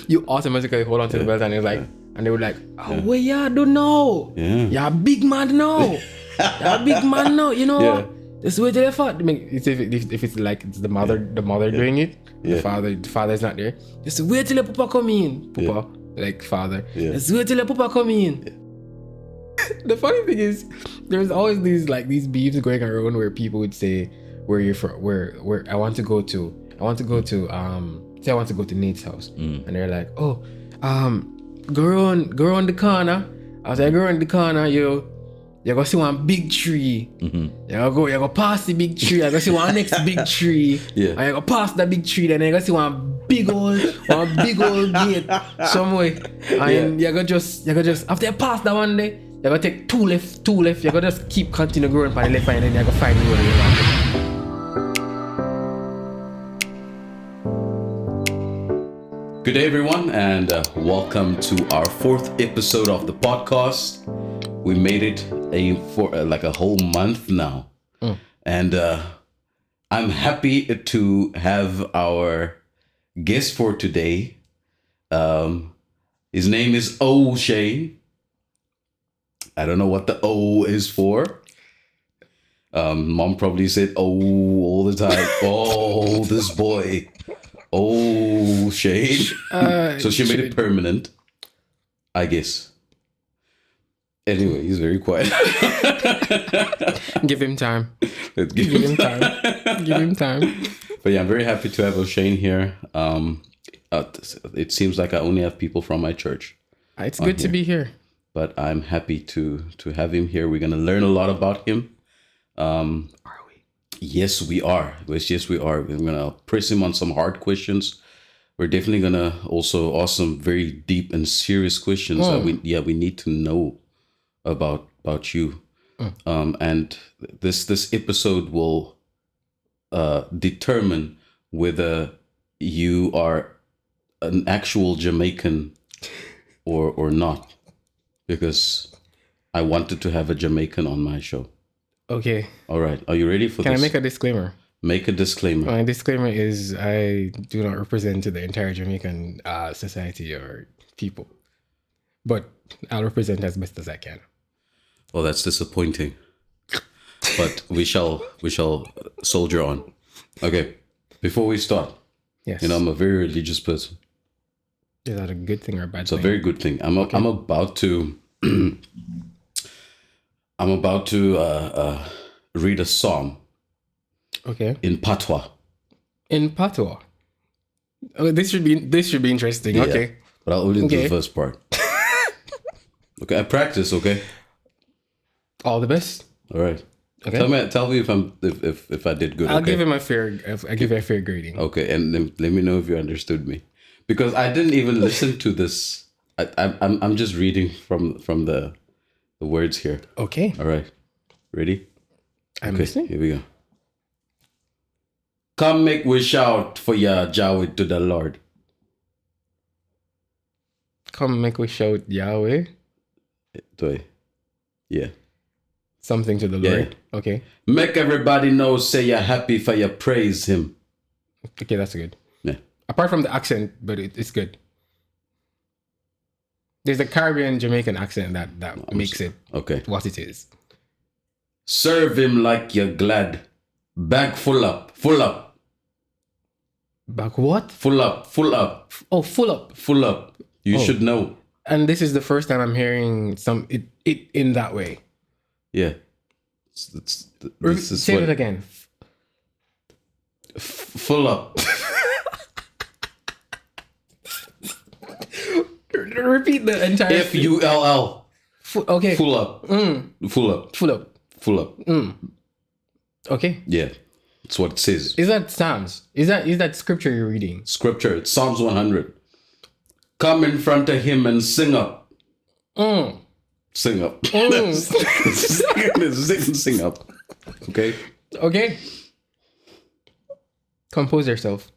you automatically hold on to the belt, and it's like, and they were like, oh, well, yeah, I don't know. Yeah. You're a big man now. You're a big man now, you know. Yeah. Just wait till the father. I mean, if it's like it's the mother doing it, the father's not there. Just wait till the papa come in, papa, like father. Yeah. Just wait till the papa come in. Yeah. The funny thing is, there's always these beefs going around where people would say, where you're from, where I want to go to Nate's house, and they're like, oh, go on the corner. I was like, go on the corner, you go see one big tree. Mm-hmm. You go past the big tree. You go see one next big tree. Yeah. And you go past the big tree. Then you go see one big old gate somewhere. And you go just after you pass that one day, you go take two left. You go just keep continue growing by the left, and then you go find the road you want. Good day, everyone, and welcome to our fourth episode of the podcast. We made it for a whole month now, and I'm happy to have our guest for today. His name is O'Shane. I don't know what the O is for. Mom probably said "oh" all the time. Oh, this boy. Oh, Shane. So she made it permanent, I guess. Anyway, he's very quiet. Give him time. Give him time. But yeah, I'm very happy to have O'Shane here. It seems like I only have people from my church. It's good to be here. But I'm happy to have him here. We're going to learn a lot about him. Are we? Yes, we are. Yes, we are. We're going to press him on some hard questions. We're definitely going to also ask some very deep and serious questions that we need to know about you. And this episode will determine whether you are an actual Jamaican or not, because I wanted to have a Jamaican on my show. Okay. All right. Are you ready for this? Can I make a disclaimer? Make a disclaimer. My disclaimer is I do not represent the entire Jamaican society or people, but I'll represent as best as I can. Well, that's disappointing, but we shall soldier on. Okay. Before we start, yes, I'm a very religious person. Is that a good thing or a bad It's thing? a very good thing. I'm about to read a psalm. Okay. In patois. In patois. Oh, this should be interesting. Yeah, okay. But I'll only do the first part. Okay, I practice. Okay. All the best. All right. Okay. Tell me if I did good. I'll give you a fair grading. Okay, and let me know if you understood me, because I didn't even listen to this. I'm just reading from the words here. Okay. All right. Ready? I'm listening. Here we go. Come make we shout for your Yahweh to the Lord. Come make we shout Yahweh. Yeah. Something to the Lord. Yeah. Okay. Make everybody know, say you're happy for you praise him. Okay, that's good. Yeah. Apart from the accent, but it's good. There's a Caribbean Jamaican accent that makes it what it is. Serve him like you're glad. Bag full up. Bag what? Full up. Oh, full up. Full up. You should know. And this is the first time I'm hearing it in that way. Yeah. Say it again. Full up. Repeat the entire Full. Okay. Full up. Full up. Okay. Yeah. That's what it says. Is that Psalms? Is that scripture you're reading? Scripture. It's Psalms 100. Come in front of him and sing up. Sing up. Sing up. Okay? Okay. Compose yourself.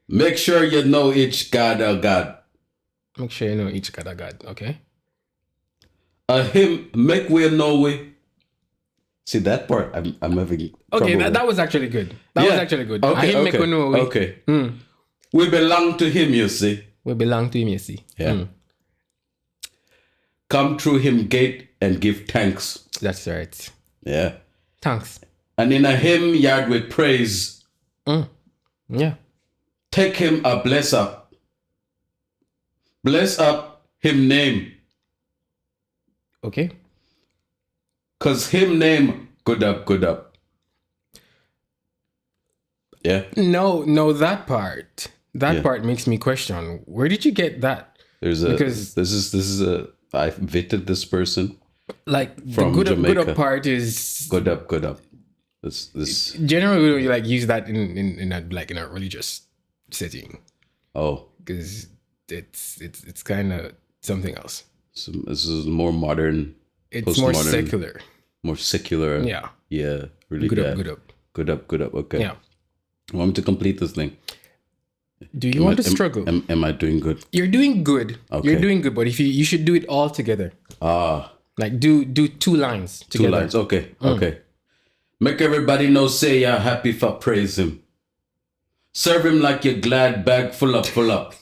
Make sure you know each God a God. Make sure you know each God a God. Okay? A hymn, make we know we. See that part? I'm having trouble. Okay, that was actually good. That was actually good. Okay, a hymn make we know we. Okay. We belong to him, you see. We belong to him, you see. Yeah. Come through him gate and give thanks. That's right. Yeah. Thanks. And in a hymn yard with praise, Yeah. take him a bless up. Bless up him name. Okay. Cause him name good up, good up. Yeah. No, that part. That part makes me question. Where did you get that? Because this is a I vetted this person. Like From the good Jamaica. up part is Good up, good up. This generally we like use that in a religious setting because it's kind of something else. So this is more modern. It's more secular. More secular. Yeah. Yeah. Really Good good. up, good up. Good up, good up. Okay. Yeah. I want me to complete this thing. Do you want to struggle? Am I doing good? You're doing good. Okay. You're doing good, but if you should do it all together. Like do 2 lines together. 2 lines. Okay. Okay. Make everybody know say you're happy for praise him. Serve him like you're glad bag full up, full up.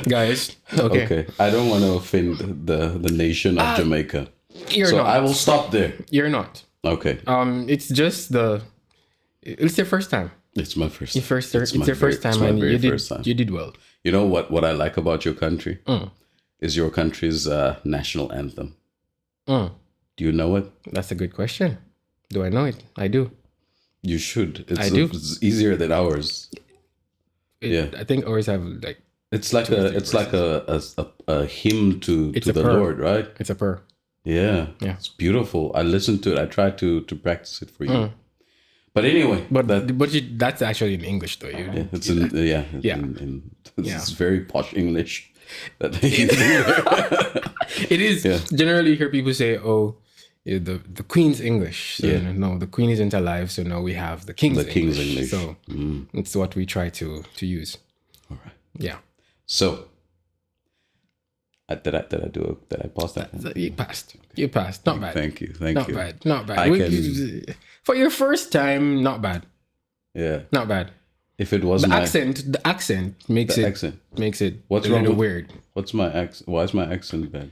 Guys. Okay. Okay. I don't want to offend the nation of Jamaica. You're not. I will stop there. You're not. Okay. It's just it's your first time. It's my first. It's your first time, and you did well. You know what I like about your country is your country's national anthem. Do you know it? That's a good question. Do I know it? I do. You should. It's easier than ours. I think ours have like. It's like a hymn to the Lord, right? It's a prayer. Yeah. It's beautiful. I listened to it. I tried to practice it for you. But anyway, that's actually in English though. It's very posh English that they use there. It is. Yeah. Generally, you hear people say, "Oh, the Queen's English." So, no, the Queen isn't alive, so now we have the King's English. So it's what we try to use. All right. Yeah. So did I pass that? You passed. You passed. Not bad. Thank you. Not bad. Not bad. For your first time, not bad. Yeah. Not bad. If it was the accent makes it What's a wrong little with, weird. What's my accent? Why is my accent bad?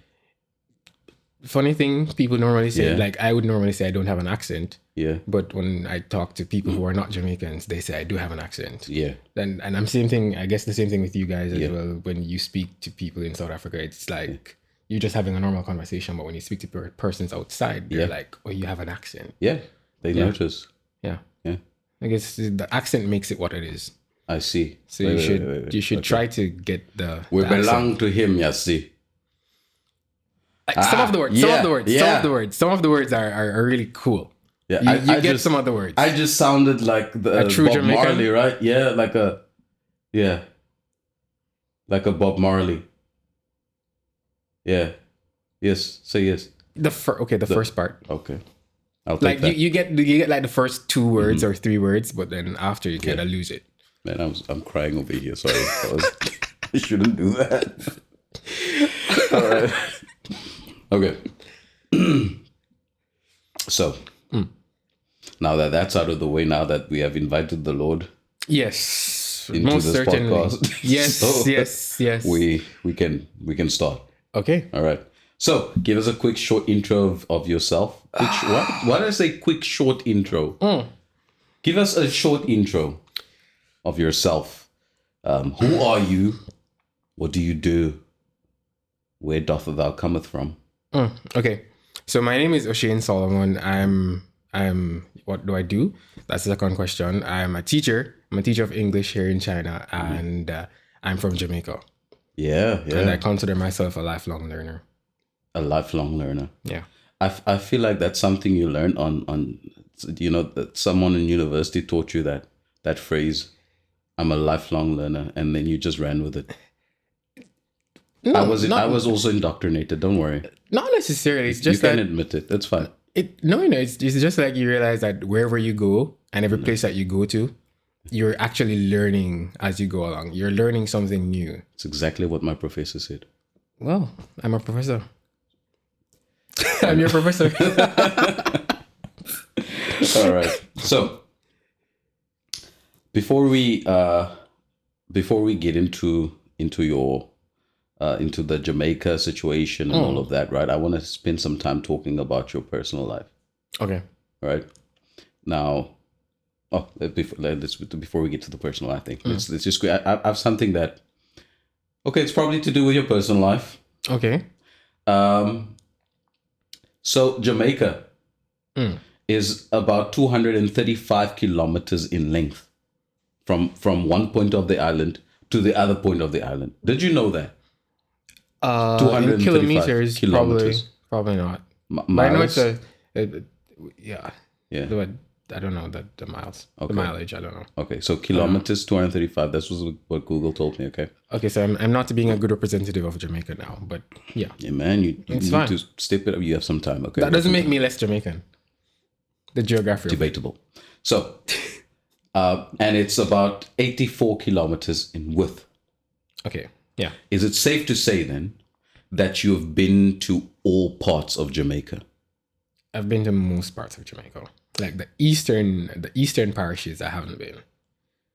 Funny thing, people normally say, like I would normally say I don't have an accent. Yeah. But when I talk to people who are not Jamaicans, they say I do have an accent. Yeah. And I'm same thing, I guess the same thing with you guys as well. When you speak to people in South Africa, it's like you're just having a normal conversation, but when you speak to persons outside, they're like, oh, you have an accent. Yeah. They notice. Yeah. Yeah. I guess the accent makes it what it is. I see. So you should try to get the We the belong accent. to him, you see. Some of the words are really cool. Yeah, you get some of the words. I just sounded like the a true Bob Jamaican? Marley, right? Yeah, like a Bob Marley. Yeah. Yes. Say yes. The first part. Okay. I'll take Like that. you get like the first 2 words or 3 words, but then after you kind of lose it. Man, I'm crying over here. Sorry, I shouldn't do that. All right. Okay. So, now that that's out of the way, now that we have invited the Lord, Yes, into most this certainly. podcast, Yes, so yes. we can start. Okay. All right. So, give us a quick short intro of yourself. Why did I say quick short intro? Give us a short intro of yourself. Who are you? What do you do? Where doth thou cometh from? Okay. So my name is O'Shane Solomon. I'm what do I do? That's the second question. I'm a teacher. I'm a teacher of English here in China, and I'm from Jamaica. Yeah. And I consider myself a lifelong learner. A lifelong learner. Yeah. I feel like that's something you learn on that someone in university taught you that phrase. I'm a lifelong learner, and then you just ran with it. No, I was also indoctrinated. Don't worry. Not necessarily. It's just you can admit it. That's fine. It's just like you realize that wherever you go and every place that you go to, you're actually learning as you go along. You're learning something new. It's exactly what my professor said. Well, I'm a professor. I'm your professor. All right. So Before we get into your into the Jamaica situation and all of that, right? I want to spend some time talking about your personal life, Okay. right? Now, before we get to the personal, I think let's just go. I have something that, okay, it's probably to do with your personal life. Okay. So Jamaica is about 235 kilometers in length from one point of the island to the other point of the island. Did you know that? In 235 kilometers, kilometers. probably not. Miles? But I know it's yeah. Yeah. But I don't know the miles. The mileage, I don't know. Okay, so kilometers, 235. That's what Google told me, okay? Okay, so I'm not being a good representative of Jamaica now, but yeah. Yeah, man, you need fine. to step it up. You have some time, okay? That doesn't make me less Jamaican. The geography. Debatable. So, and it's about 84 kilometers in width. Okay, yeah. Is it safe to say then that you have been to all parts of Jamaica? I've been to most parts of Jamaica. Like the eastern parishes, I haven't been.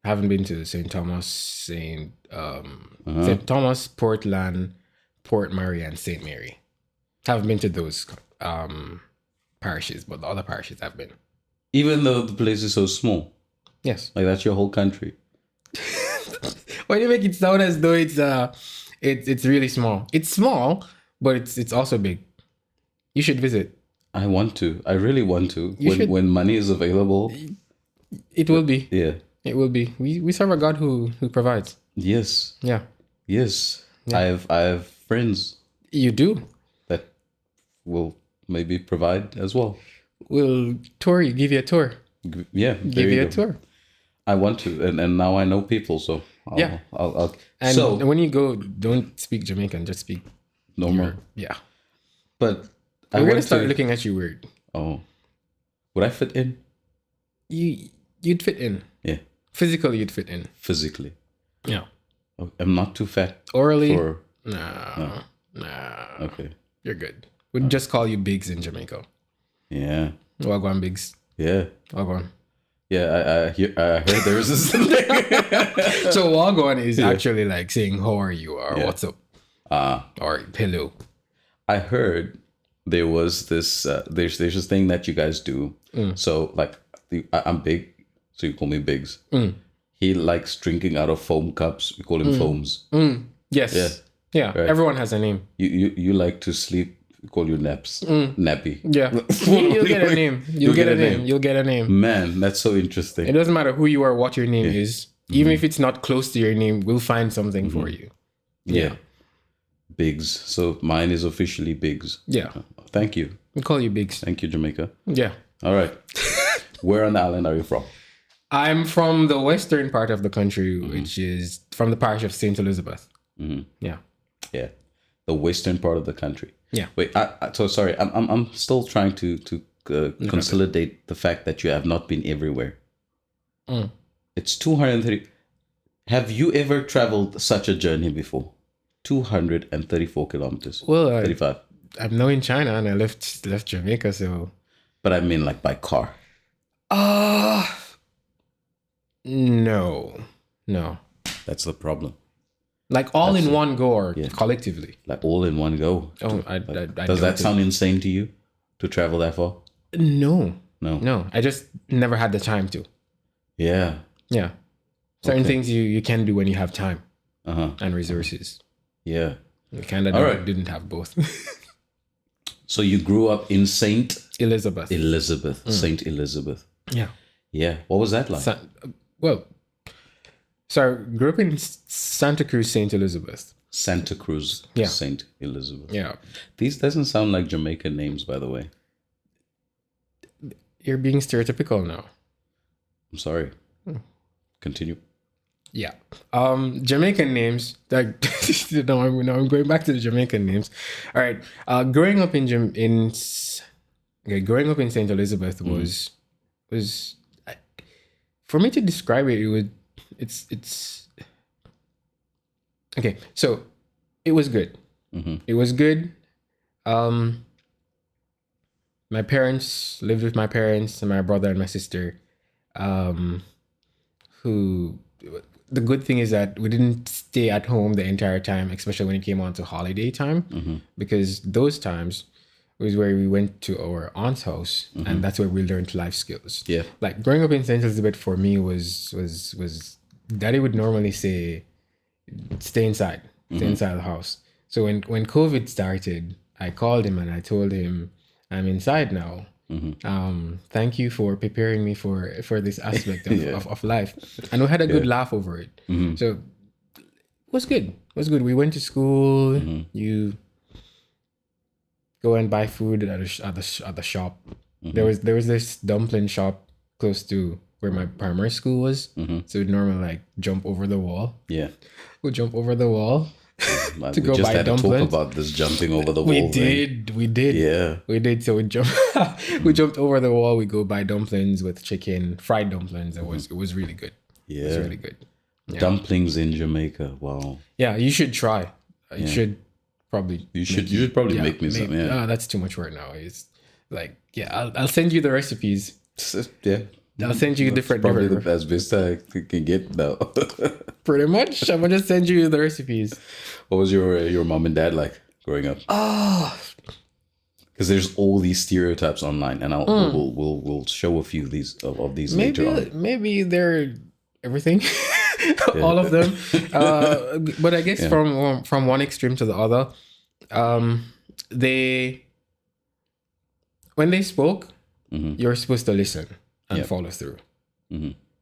I haven't been to St. Thomas, St. Thomas, Portland, Port Mary, and St. Mary. I haven't been to those parishes, but the other parishes I've been. Even though the place is so small? Yes. Like that's your whole country? Why do you make it sound as though it's really small? It's small, but it's also big. You should visit. I want to. I really want to. should. When money is available. It will be. Yeah. It will be. We serve a God who provides. Yes. Yeah. Yes. Yeah. I have friends You do. that will maybe provide as well. We'll tour you, give you a tour. Yeah. Give you a tour. I want to, and now I know people, so Yeah. I'll And so when you go, don't speak Jamaican, just speak normal. Yeah. But We're want gonna start to- looking at you weird. Oh, would I fit in? You'd fit in. Yeah, Physically, you'd fit in. physically. Yeah. Oh, I'm not too fat. Orally, For no. okay. You're good. We'd just call you Biggs in Jamaica. Yeah. Wagwan Biggs. Yeah. Wagwan. Yeah. I heard there was this. So Wagwan is actually like saying how are you or Yeah. what's up or hello. I heard there was this. There's this thing that you guys do. So like, I'm big, so you call me Biggs. He likes drinking out of foam cups. We call him foams. Yes. Yeah. Right. Everyone has a name. You like to sleep. We call you naps. Nappy. Yeah. You'll get a name. You'll get a name. You'll get a name. Man, that's so interesting. It doesn't matter who you are, what your name is. Even if it's not close to your name, we'll find something for you. Yeah. Biggs. So mine is officially Biggs. Yeah. Thank you. We call you Biggs. Thank you, Jamaica. Yeah. All right. Where on the island are you from? I'm from the western part of the country, which is from the parish of St. Elizabeth. Yeah. Yeah. The western part of the country. Yeah. Wait, so sorry. I'm still trying to consolidate the fact that you have not been everywhere. It's 230. Have you ever traveled such a journey before? 234 kilometers. Well, 35. I'm now in China and I left Jamaica, so. But I mean like by car. No. That's the problem. Like all in one go or collectively. Like all in one go. Oh, Does that sound insane to you? To travel that far? No. No. I just never had the time to. Yeah. Yeah. Certain things you can do when you have time and resources. Yeah. We kind of didn't have both. So you grew up in Saint Elizabeth. Saint Elizabeth. Yeah. Yeah. What was that like? So I grew up in Santa Cruz, St. Elizabeth. Santa Cruz, Yeah. Saint Elizabeth. Yeah. These doesn't sound like Jamaican names, by the way. You're being stereotypical now. I'm sorry. Continue. Yeah. Jamaican names. Like now I'm going back to the Jamaican names. All right. Growing up in St. Elizabeth was for me to describe it. It's okay. So it was good. It was good. My parents lived with my parents and my brother and my sister, who, the good thing is that we didn't stay at home the entire time, especially when it came on to holiday time, because those times was where we went to our aunt's house, and that's where we learned life skills. Yeah. Like growing up in St. Elizabeth for me was Daddy would normally say, stay inside the house. So when COVID started, I called him and I told him, I'm inside now. Thank you for preparing me for this aspect of life. And we had a good laugh over it. So it was good. It was good. We went to school. You go and buy food at the shop. There was this dumpling shop close to where my primary school was. So we'd normally like jump over the wall. Yeah. We'd jump over the wall to We go just buy had dumplings. to talk about this jumping over the wall We thing. did. Yeah. We did. So we jumped over the wall. We go buy dumplings with chicken, fried dumplings. It was really good. Yeah. It was really good. Yeah. Dumplings in Jamaica. Wow. Yeah, you should try. You should probably. You should probably make me some. Yeah. That's too much work now. It's like, I'll send you the recipes. Yeah. I'll send you different. Probably the best I can get now. Pretty much. I'm gonna send you the recipes. What was your mom and dad like growing up? Because there's all these stereotypes online, and we'll show a few of these later on. Maybe they're everything, all of them. But I guess from one extreme to the other, when they spoke, you're supposed to listen and follow through.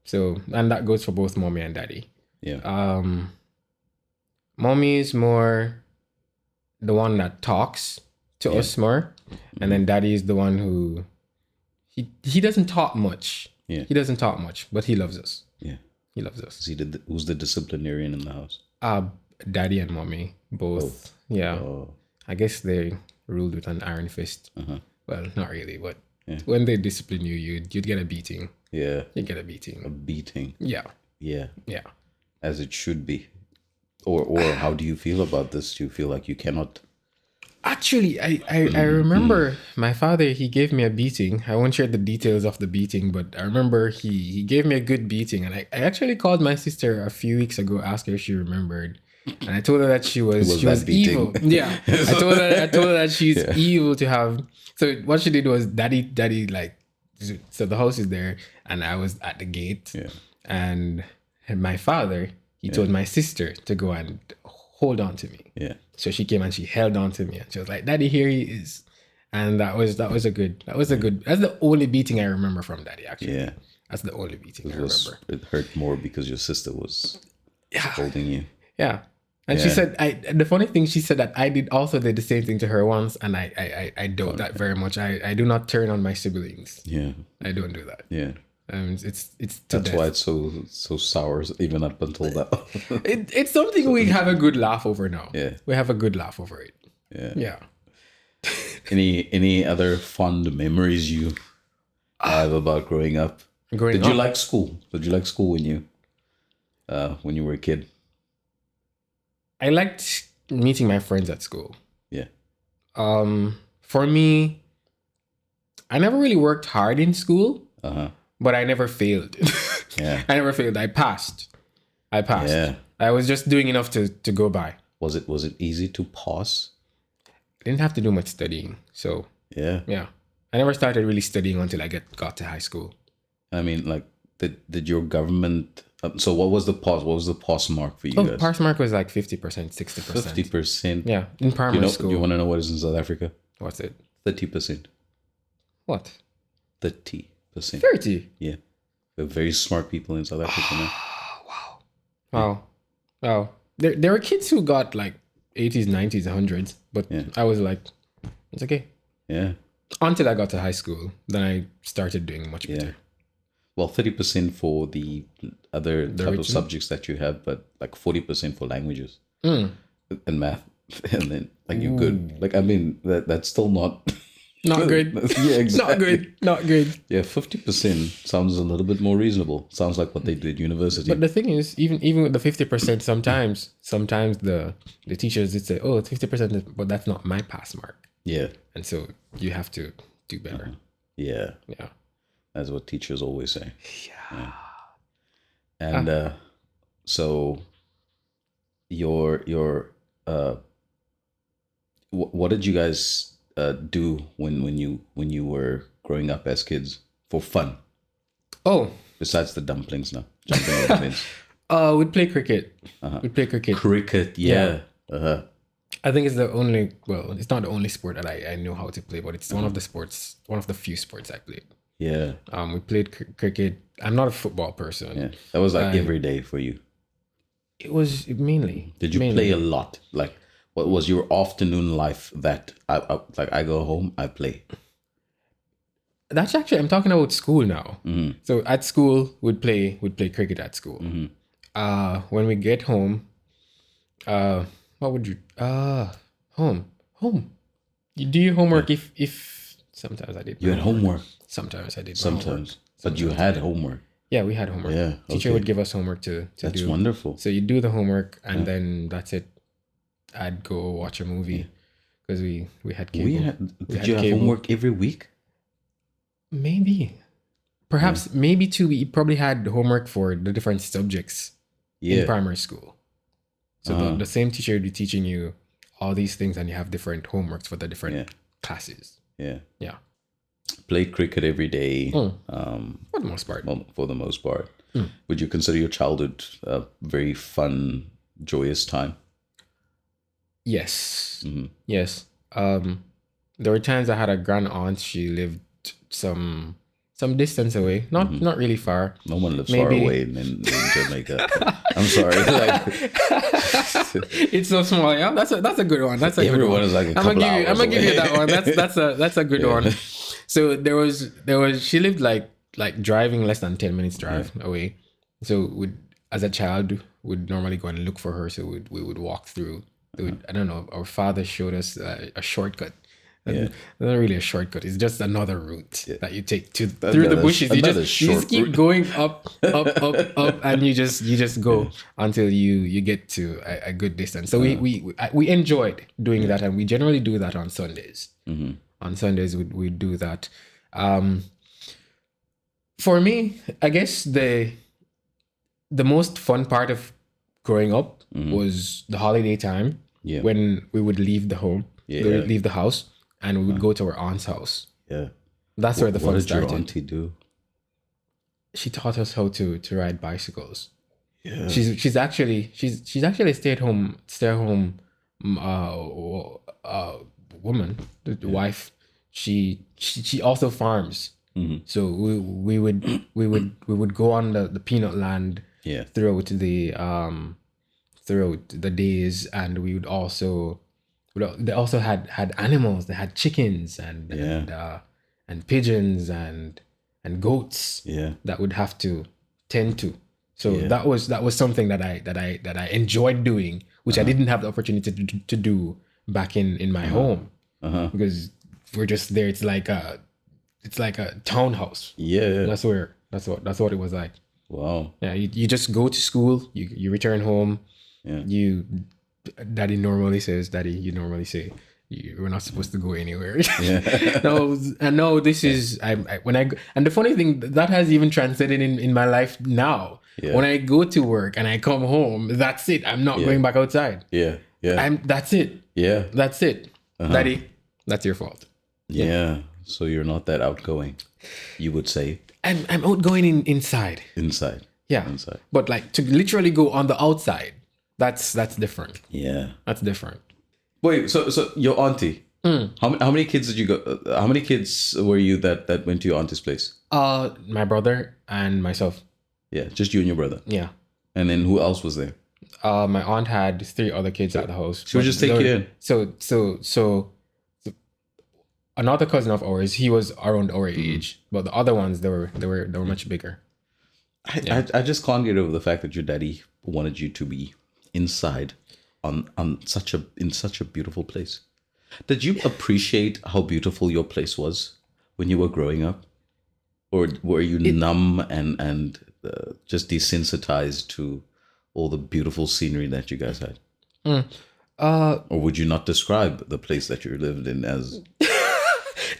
So, and that goes for both mommy and daddy. Yeah. Mommy is more the one that talks to us more, and then daddy is the one who he doesn't talk much. Yeah. He doesn't talk much, but he loves us. Yeah. He loves us. Who's the disciplinarian in the house? Daddy and mommy both. Yeah. Oh. I guess they ruled with an iron fist. Well, not really, but when they discipline you, you'd get a beating. Yeah. You get a beating. A beating. Yeah. Yeah. Yeah. As it should be. Or how do you feel about this? Do you feel like you cannot? Actually, I remember my father, he gave me a beating. I won't share the details of the beating, but I remember he gave me a good beating. And I actually called my sister a few weeks ago, asked her if she remembered. And I told her that she was evil. Yeah. I told her that she's evil to have. So what she did was daddy like, so the house is there and I was at the gate. Yeah. And my father, he told my sister to go and hold on to me. Yeah. So she came and she held on to me and she was like, Daddy, here he is. And that's the only beating I remember from Daddy, actually. Yeah. That's the only beating I remember. It hurt more because your sister was holding you. Yeah. And she said, the funny thing, she said that I did the same thing to her once, and I doubt that very much. I do not turn on my siblings. Yeah. I don't do that. Yeah. It's that's why it's so sour even up until now. It's something we have a good laugh over now. Yeah. We have a good laugh over it. Yeah. Yeah. Any other fond memories you have about growing up? Did you like school? Did you like school when you were a kid? I liked meeting my friends at school. Yeah. For me, I never really worked hard in school, but I never failed. Yeah. I never failed. I passed. Yeah. I was just doing enough to go by. Was it easy to pass? I didn't have to do much studying. So yeah. I never started really studying until I got to high school. I mean, like, did your government... so what was the pass? What was the pass mark for you guys? Pass mark was like 50%, 60%. 50%? Yeah, in primary school. You want to know what is in South Africa? What's it? 30%. What? 30%. 30? Yeah. We're very smart people in South Africa now. Wow. There were kids who got like 80s, 90s, 100s, but I was like, it's okay. Yeah. Until I got to high school, then I started doing much better. Yeah. Well, 30% for the other type of subjects that you have, but like 40% for languages and math. And then like you're good. Like, I mean, that's still not good. Yeah, exactly. Not good. Yeah, 50% sounds a little bit more reasonable. Sounds like what they do at university. But the thing is, even with the 50%, sometimes the teachers did say, oh, it's 50%, but that's not my pass mark. Yeah. And so you have to do better. Yeah. Yeah. That's what teachers always say. Yeah. And so your what did you guys do when you were growing up as kids for fun? Oh, Besides the dumplings now, jumping over things. we'd play cricket. We'd play cricket. Cricket, yeah. Uh-huh. I think it's the only, well, it's not the only sport that I know how to play, but it's one of the sports, one of the few sports I played. Yeah. We played cricket. I'm not a football person. Yeah. That was like every day for you. It was mainly. Did you play a lot? Like, what was your afternoon life that I go home, I play? That's actually, I'm talking about school now. So at school, we'd play cricket at school. When we get home, what would you, home. You do your homework if sometimes I did. You had homework. Sometimes I did. Sometimes. But you had homework. Yeah, we had homework. Yeah. Teacher would give us homework to That's do. wonderful. So you do the homework and then that's it. I'd go watch a movie because we had cable. Did you have homework every week? Maybe. Perhaps maybe too, we probably had homework for the different subjects in primary school. So the same teacher would be teaching you all these things and you have different homeworks for the different classes. Yeah. Yeah. Played cricket every day. For the most part. For the most part. Would you consider your childhood a very fun, joyous time? Yes. Yes. There were times I had a grand aunt. She lived some distance away, not really far. No one lives far away in Jamaica. I'm sorry. Like, it's so small. Yeah, that's a good one. That's a good one. Is like a couple hours I'm gonna give you away. that one. That's a good one. So there was she lived like driving less than 10 minutes drive away. So as a child would normally go and look for her. So we would walk through. I don't know. Our father showed us a shortcut. It's not really a shortcut. It's just another route that you take through the bushes. You just keep going up, and you just go until you get to a good distance. So we enjoyed doing that, and we generally do that on Sundays. On Sundays we do that. For me, I guess the most fun part of growing up was the holiday time when we would leave the home, leave the house. And we would go to our aunt's house. Yeah. That's where the fun started. What did your auntie do? She taught us how to ride bicycles. Yeah. She's actually a stay at home woman, the wife. She also farms. So we would go on the peanut land throughout the days, and we would also. They also had animals. They had chickens and pigeons and goats that would have to tend to. So that was something that I enjoyed doing, which I didn't have the opportunity to do back in my home because we're just there. It's like a townhouse. Yeah, that's what it was like. Wow. Yeah, you just go to school. You return home. Yeah. Daddy normally says, you normally say, we're not supposed to go anywhere. No, this is, and the funny thing, that has even transcended in my life now. Yeah. When I go to work and I come home, that's it. I'm not going back outside. That's it. Yeah. That's it. Daddy, that's your fault. Yeah. So you're not that outgoing, you would say. I'm outgoing inside. Inside. Yeah. Inside. But like to literally go on the outside. That's different. Yeah, that's different. Wait, so your auntie? How many kids did you go? How many kids were you that went to your auntie's place? My brother and myself. Yeah, just you and your brother. Yeah. And then who else was there? My aunt had 3 other kids at the house. She would just take you in. So another cousin of ours, he was around our age, but the other ones they were much bigger. I just can't get over the fact that your daddy wanted you to be inside in such a beautiful place. Did you appreciate how beautiful your place was when you were growing up, or were you numb and just desensitized to all the beautiful scenery that you guys had? Or would you not describe the place that you lived in as?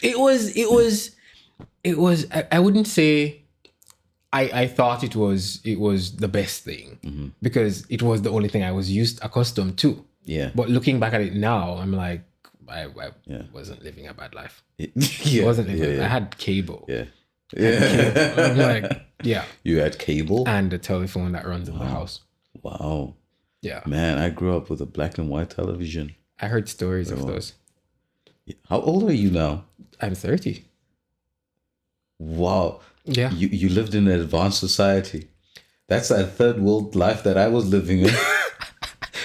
It was I wouldn't say I thought it was the best thing because it was the only thing I was accustomed to. Yeah. But looking back at it now, I'm like, I wasn't living a bad life. I wasn't living. I had cable. Yeah. I'm like, yeah. You had cable? And the telephone that runs in the house. Wow. Yeah. Man, I grew up with a black and white television. I heard stories of those. How old are you now? I'm 30. Wow. Yeah. You lived in an advanced society. That's that third world life that I was living in.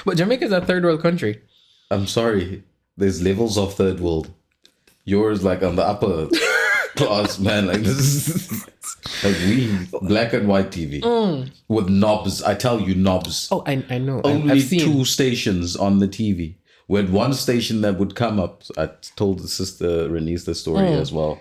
But Jamaica's a third world country. I'm sorry. There's levels of third world. Yours like on the upper class, man. Like this is like we black and white TV with knobs. I tell you, knobs. Oh, I know. Only I've seen 2 stations on the TV. We had one station that would come up. I told the sister Renice the story as well.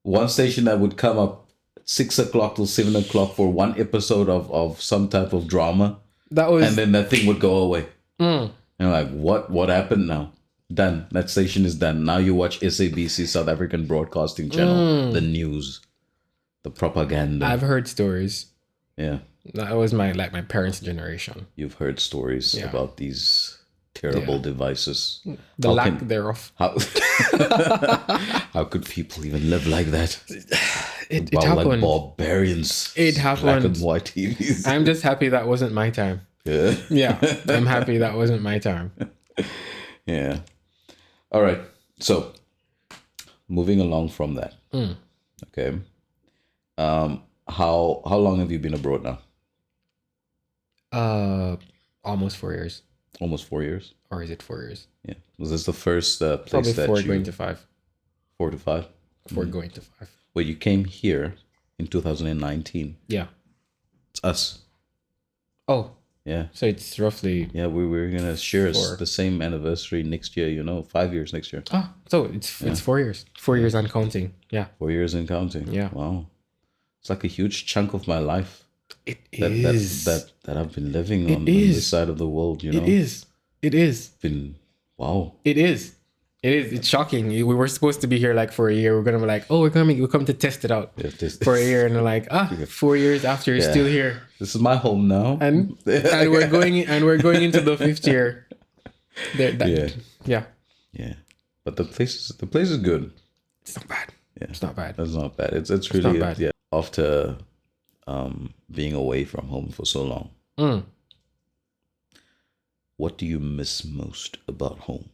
One station that would come up 6 o'clock till 7 o'clock for one episode of some type of drama. And then that thing would go away. And I'm like, what happened now? Done. That station is done. Now you watch SABC, South African Broadcasting Channel, the news, the propaganda. I've heard stories. Yeah. That was my parents' generation. You've heard stories about these terrible devices. The lack thereof. How could people even live like that? It happened. Like barbarians. It happened. Black and white TVs. I'm just happy that wasn't my time. Yeah. Yeah. I'm happy that wasn't my time. Yeah. All right. So, moving along from that. Okay. How long have you been abroad now? Almost 4 years. Almost 4 years. Or is it 4 years? Yeah. Was this the first place Probably that 4 going to 5. 4 to 5. 4 going to 5. Well, you came here in 2019. Yeah. It's us. Oh. Yeah. So it's roughly. Yeah, we were gonna share 4. the same anniversary next year. 5 years next year. Oh, so it's 4 years. 4 years and counting. Yeah. 4 years and counting. Yeah. Wow. It's like a huge chunk of my life. It that is. That I've been living on this side of the world. It is. It is. Been wow. It is. It is. It's shocking. We were supposed to be here like for a year. We're gonna be like, oh, we're come to test it out for a year, and they're like, 4 years after you're still here. This is my home now, and we're going into the 5th year. Yeah. But the place is good. It's not bad. Yeah, it's not bad. It's not bad. It's really not bad. Yeah. After being away from home for so long, what do you miss most about home?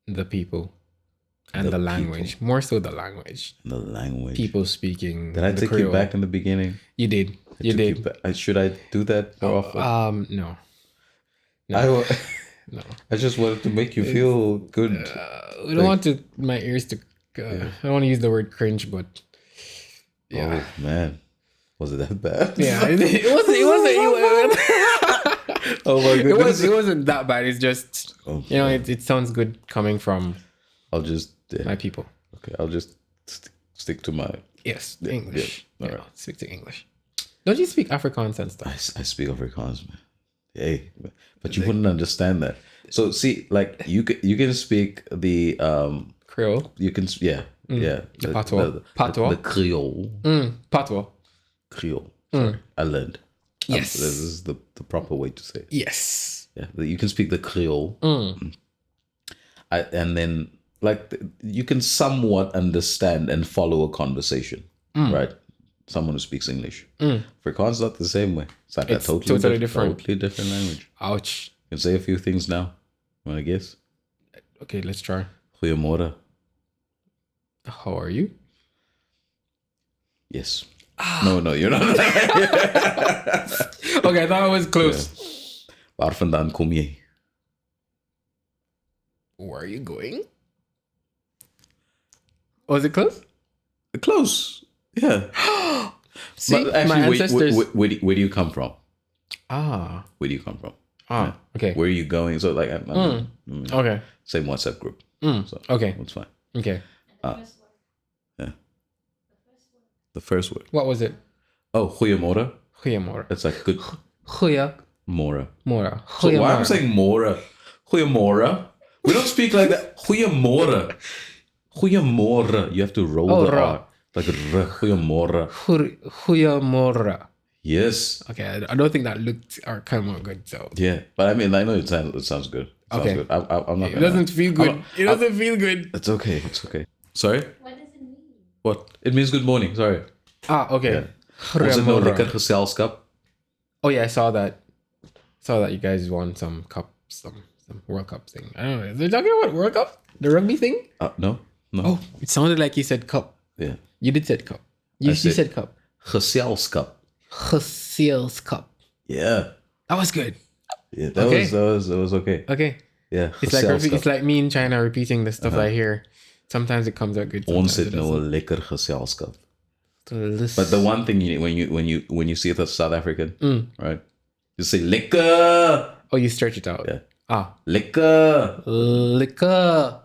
The people and the language. More so the language. The language. People speaking. Did I take you back in the beginning? You did. You did. Should I do that more often? No. No. No. I just wanted to make you feel good. I don't want my ears to. I don't want to use the word cringe, but yeah. Oh man, was it that bad? Yeah, it wasn't. Oh my goodness. It wasn't that bad. It's just it sounds good coming from. I'll just my people. Okay, I'll just stick to my English. Yeah. All right. Stick to English. Don't you speak Afrikaans and stuff? I speak Afrikaans, man. Hey, but you wouldn't understand that. So see, like you can speak the Creole. You can the patois. The Creole. Patois. Creole. I learned. Yes. This is the proper way to say it. Yes. Yeah, you can speak the Creole. And then like you can somewhat understand and follow a conversation, right? Someone who speaks English. Afrikaans is not the same way. It's like it's a totally different language. Ouch. You can say a few things now. You want to guess? Okay, let's try. Goeiemorgen. How are you? Yes. No, you're not. Okay, I thought it was close. Yeah. Waar vandaan kom jy? Where are you going? Was it close? Close. Yeah. See, but actually, my ancestors. Where do you come from? Where do you come from? Yeah. Okay. Where are you going? So like, okay. Same WhatsApp group. So okay. That's fine. Okay. Yeah. The first word. What was it? Oh, goeiemorgen. Goeiemorgen. That's like good. Goeiemorgen. So why am I saying morgen? Goeiemorgen. We don't speak like that. Goeiemorgen. Goeiemorgen. You have to roll the R. Like goeiemorgen. Goeiemorgen. Yes. Okay, I don't think that looked or come out good. So Yeah, but I mean, I know it sounds good. Okay. Good. I'm not. it doesn't feel good. It doesn't feel good. It's okay. It's okay. Sorry. What does it mean? What? It means good morning. Sorry. Okay. Yeah. Was it no Goeiemorgen. lekker geselskap? Oh yeah, I saw that. Saw that you guys won some cup, some World Cup thing. I don't know. Is they talking about World Cup? The rugby thing? No. Oh, it sounded like you said cup. Yeah. You did said cup. You said cup. Geselskap. Geseels cup. Yeah. That was good. Yeah. That Okay. was okay. Okay. Yeah. It's like me in China repeating the stuff I hear. Sometimes it comes out good. Ons sometimes het it nou doesn't. 'n lekker geselskap. Delicious. But the one thing when you see it as South African, right? You say lekker. Oh, you stretch it out. Yeah. Liquor. Lekker.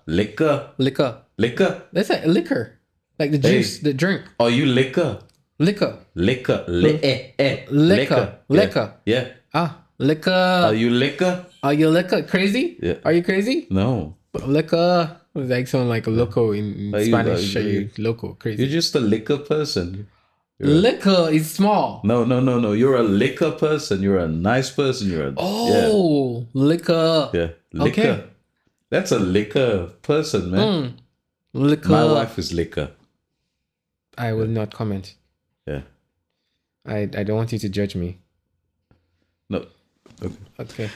Liquor. That's like liquor. Like the juice, the drink. Are you lekker? Liquor. Lekker. Liquor. Liquor. Yeah. Liquor. Are you lekker? Are you liquor? Crazy? Yeah. Are you crazy? No. Liquor. It's like someone like a loco in Are you- Spanish. are Are you you- loco? Crazy. You're just a liquor person. Liquor is small. No. You're a liquor person. You're a nice person. You're a Oh, liquor. yeah. Liquor. Okay. That's a liquor person, man. Liquor. My wife is liquor. I will not comment. Yeah. I don't want you to judge me. No. Okay. Okay.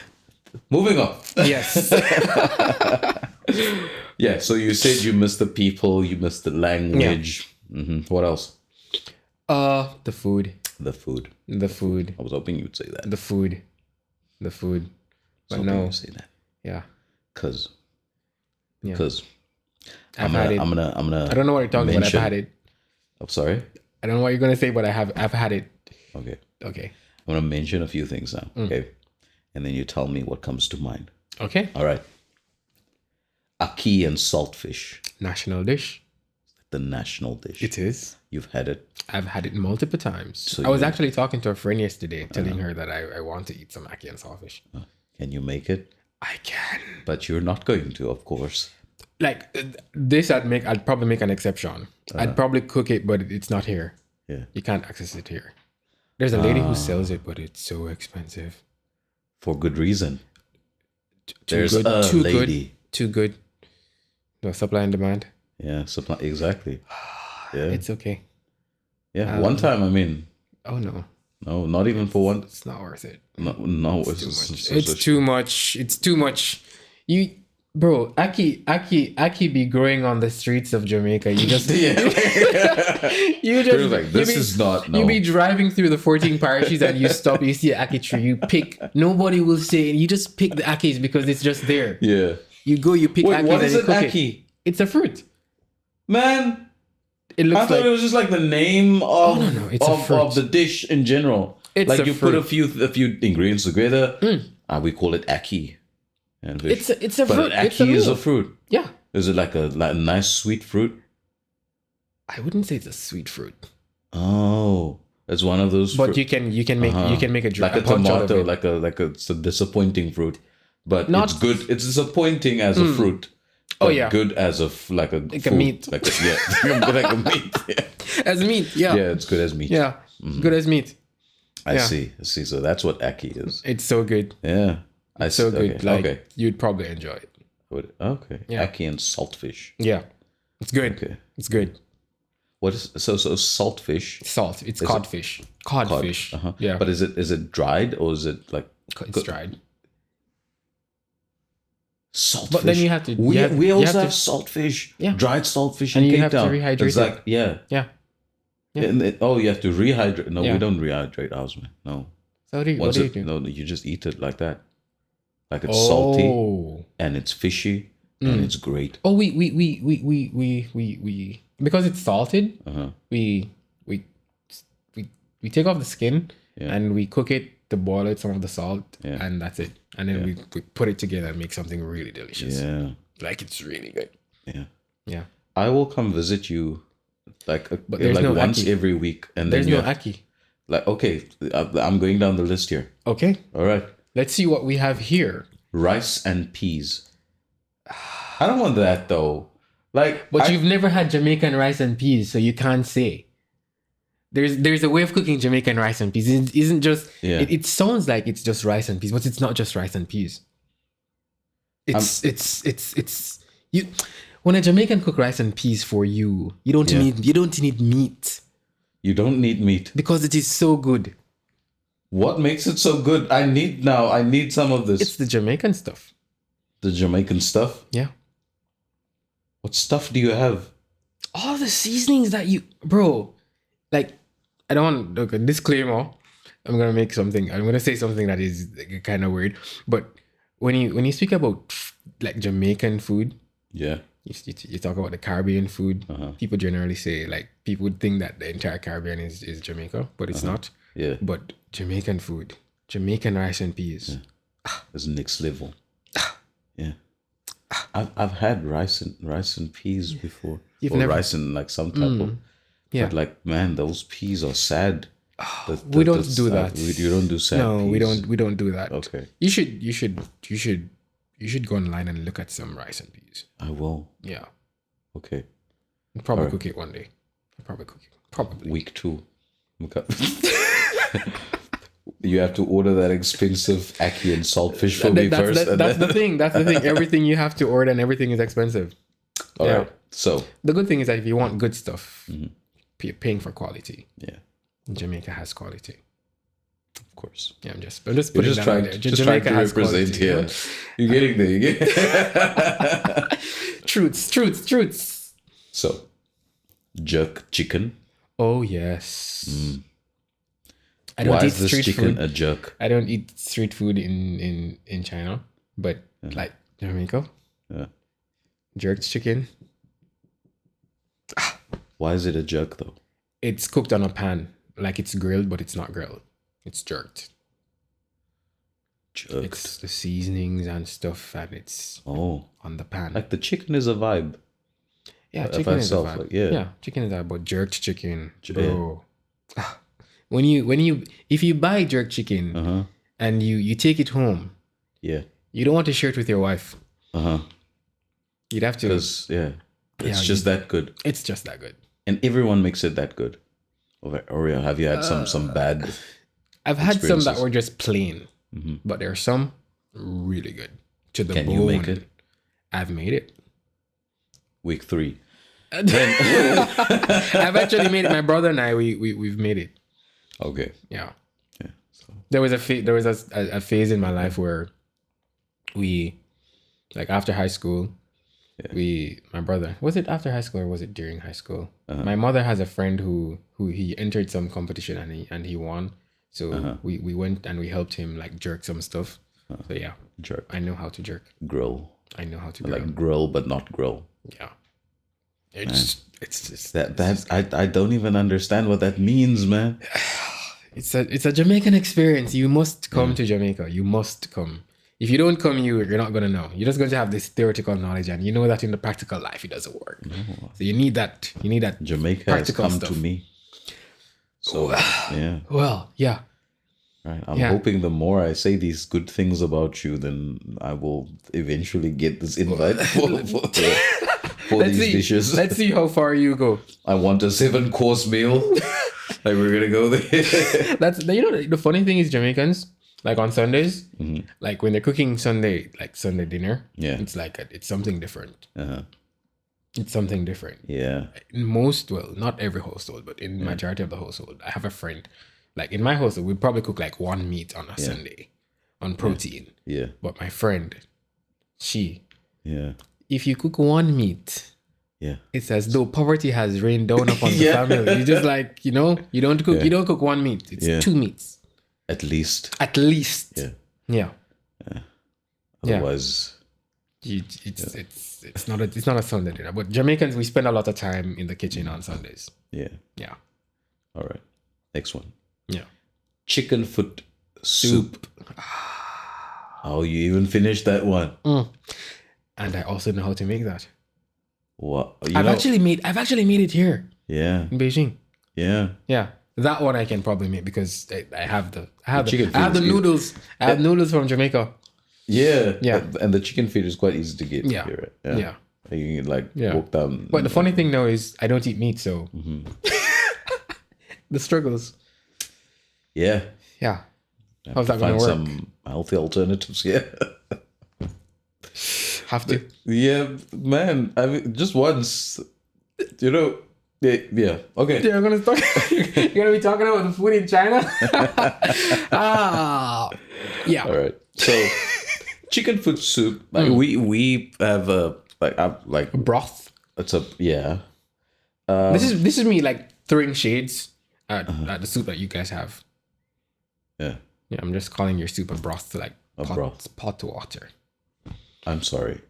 Moving on. Yes. Yeah. So you said you miss the people. You miss the language. What else? The food. The food. The food. I was hoping you'd say that. The food. The food. I was But hoping no. you'd say that. Yeah. Because Yeah. I'm had it. gonna I don't know what you're talking about. I've mention- had it. I'm sorry. I don't know what you're gonna say, but I've had it. Okay. Okay. I'm gonna mention a few things now. Okay. And then you tell me what comes to mind. Okay. All right. Ackee and saltfish. National dish. The national dish. It is. You've had it. I've had it multiple times. So I was you- actually talking to a friend yesterday, telling her that I want to eat some ackee and saltfish. Can you make it? I can. But you're not going to, of course. Like this, I'd probably make an exception. I'd probably cook it, but it's not here. Yeah. You can't access it here. There's a lady who sells it, but it's so expensive. For good reason. Too There's good. a Too lady. good. Too good. No supply and demand. Yeah. Supply. Exactly. Yeah. It's okay. Yeah. One time, I mean, Oh no, no, not even for one. it's not worth it. No, it's It's too much. It's too much. You, bro, Aki be growing on the streets of Jamaica. You just, you It just, was like, this is not. No. You be driving through the 14 parishes and you stop. You see an Aki tree. You pick. Nobody will say. You just pick the Akis because it's just there. Yeah. You go. You pick Wait, Akis what and is you an cook Aki? it. It's a fruit. Man, It I looks thought like. it was just like the name of no, it's a fruit. of the dish in general. It's like a you put fruit. a few ingredients together. We call it ackee. And fish. It's a but fruit. Ackee It's a is meal. a fruit. Yeah. Is it like a nice sweet fruit? I wouldn't say it's a sweet fruit, Oh, it's one of those. but you can make like a punch out of tomato, it. like it's a disappointing fruit, but Not- it's good. It's disappointing as a fruit. Oh, but yeah. good as like a Like a food. meat. like a meat. Yeah. As meat. Yeah. Yeah, it's good as meat. Yeah. Good as meat. I yeah. see. So that's what ackee is. It's so good. Yeah, I see. So good. Okay. Like okay. you'd probably enjoy it. Okay. Yeah. Ackee and saltfish. Yeah. It's good. Okay. It's good. What is so saltfish? Salt. It's codfish. Codfish. Uh-huh. Yeah. But is it dried or is it like it's dried. saltfish? But then you have to- We, you have- we you also have to- have saltfish. Yeah. Dried saltfish And in you Cape have to Town. rehydrate It's like yeah. Yeah. Yeah. And you have to rehydrate. No, Yeah. we don't rehydrate ours, man. No. So what do you Once do? no, you just eat it like that. Like it's salty Oh. and it's fishy and it's great. Oh, we because it's salted. Uh-huh. We take off the skin Yeah. and we cook it to boil it some of the salt Yeah. and that's it. And then we put it together and make something really delicious. Yeah. Like it's really good. Yeah. Yeah. I will come visit you like there's like no once ackee. every week and There's then no you ackee. like okay, I'm going down the list here. Okay. All right. Let's see what we have here. Rice and peas. I don't want that though. Like, But you've never had Jamaican rice and peas, so you can't say. There's a way of cooking Jamaican rice and peas. It isn't just. Yeah. It sounds like it's just rice and peas, but it's not just rice and peas. It's you. When a Jamaican cook rice and peas for you, you don't need meat. You don't need meat. Because it is so good. What makes it so good? I need some of this. It's the Jamaican stuff. The Jamaican stuff? Yeah. What stuff do you have? All the seasonings that bro, like, I don't want, look, a disclaimer. I'm going to say something that is kind of weird. But when you speak about like Jamaican food, yeah, you talk about the Caribbean food, people generally say, like, people would think that the entire Caribbean is Jamaica, but it's not. Yeah. But Jamaican food, Jamaican rice and peas. Yeah. It's next level. Yeah. I've had rice and peas before. Rice and like some type of. Yeah. But like, man, those peas are sad. We don't do that. You don't do sad No, peas. we don't do that. Okay. You should go online and look at some rice and peas. I will. Yeah. Okay. I'll probably cook it one day. Probably. Week 2. Okay. You have to order that expensive ackee and saltfish for me first. That's the thing. That's the thing. Everything you have to order and everything is expensive. All right. So the good thing is that if you want good stuff, you're paying for quality. Yeah. Jamaica has quality. Of course. Yeah, I'm just putting that out there. Jamaica trying to represent here. You're getting there. Truths. So, jerk chicken. Oh yes. I don't eat street chicken food. A jerk? I don't eat street food in China, but like Jamaica. Yeah. Jerked chicken. Why is it a jerk though? It's cooked on a pan, like it's grilled, but it's not grilled. It's jerked. Jerked. It's the seasonings and stuff, and it's on the pan. Like the chicken is a vibe. Yeah, chicken is a vibe. Like, yeah, chicken is a vibe, but jerked chicken, bro. Yeah. If you buy jerk chicken and you take it home, you don't want to share it with your wife. You'd have to. Because it's just that good. It's just that good. And everyone makes it that good. Or have you had some bad? I've had some that were just plain, but there are some really good to the bone. Can you make it? I've made it. Week 3. I've actually made it. My brother and I, we've made it. Okay. Yeah. So. There was a phase in my life where we, like after high school, my brother, was it after high school or was it during high school? My mother has a friend who he entered some competition and he won. So we went and we helped him like jerk some stuff. So yeah, jerk. I know how to jerk. Grill. I know how to grill. Like grill, but not grill. Yeah. It's just that I don't even understand what that means, man. It's a Jamaican experience. You must come to Jamaica. You must come. If you don't come, you're not gonna know. You're just going to have this theoretical knowledge, and you know that in the practical life it doesn't work. No. So you need that. You need that. Jamaica has come to me. So yeah. Well, yeah. Right. I'm hoping the more I say these good things about you, then I will eventually get this invite for these dishes. Let's see how far you go. I want a 7-course meal. Like we're gonna go there. That's the funny thing is Jamaicans, like on Sundays, like when they're cooking Sunday dinner, it's like it's something different. It's something different. Yeah. In not every household, but in majority of the household, I have a friend. Like in my household, we probably cook like one meat on a Sunday, on protein. Yeah. But my friend, if you cook one meat, it's as though poverty has rained down upon the family. You just like, you don't cook one meat. It's 2 meats. At least. Yeah. Otherwise, it's not a Sunday dinner. But Jamaicans, we spend a lot of time in the kitchen on Sundays. Yeah. Yeah. All right. Next one. Yeah. Chicken foot soup. Oh, you even finished that one. And I also know how to make that. What? I've actually made it here. Yeah. In Beijing. Yeah. Yeah. That one I can probably make because I have the noodles. I have noodles from Jamaica. Yeah. Yeah. And the chicken feet is quite easy to get. Yeah. Here, right? Yeah. You can like Yeah. walk down. But the funny thing now is I don't eat meat, so the struggles. Yeah. Yeah. How's that going Find to work? some healthy alternatives. Yeah. Have to. Yeah, man. I mean, just once, you know. Yeah. Okay. You're gonna talk. You're gonna be talking about the food in China. Yeah. All right. So, chicken foot soup. Like we have a like Broth. it's a yeah. This is me like throwing shades at the soup that you guys have. Yeah. Yeah, I'm just calling your soup a broth to like pot to water. I'm sorry.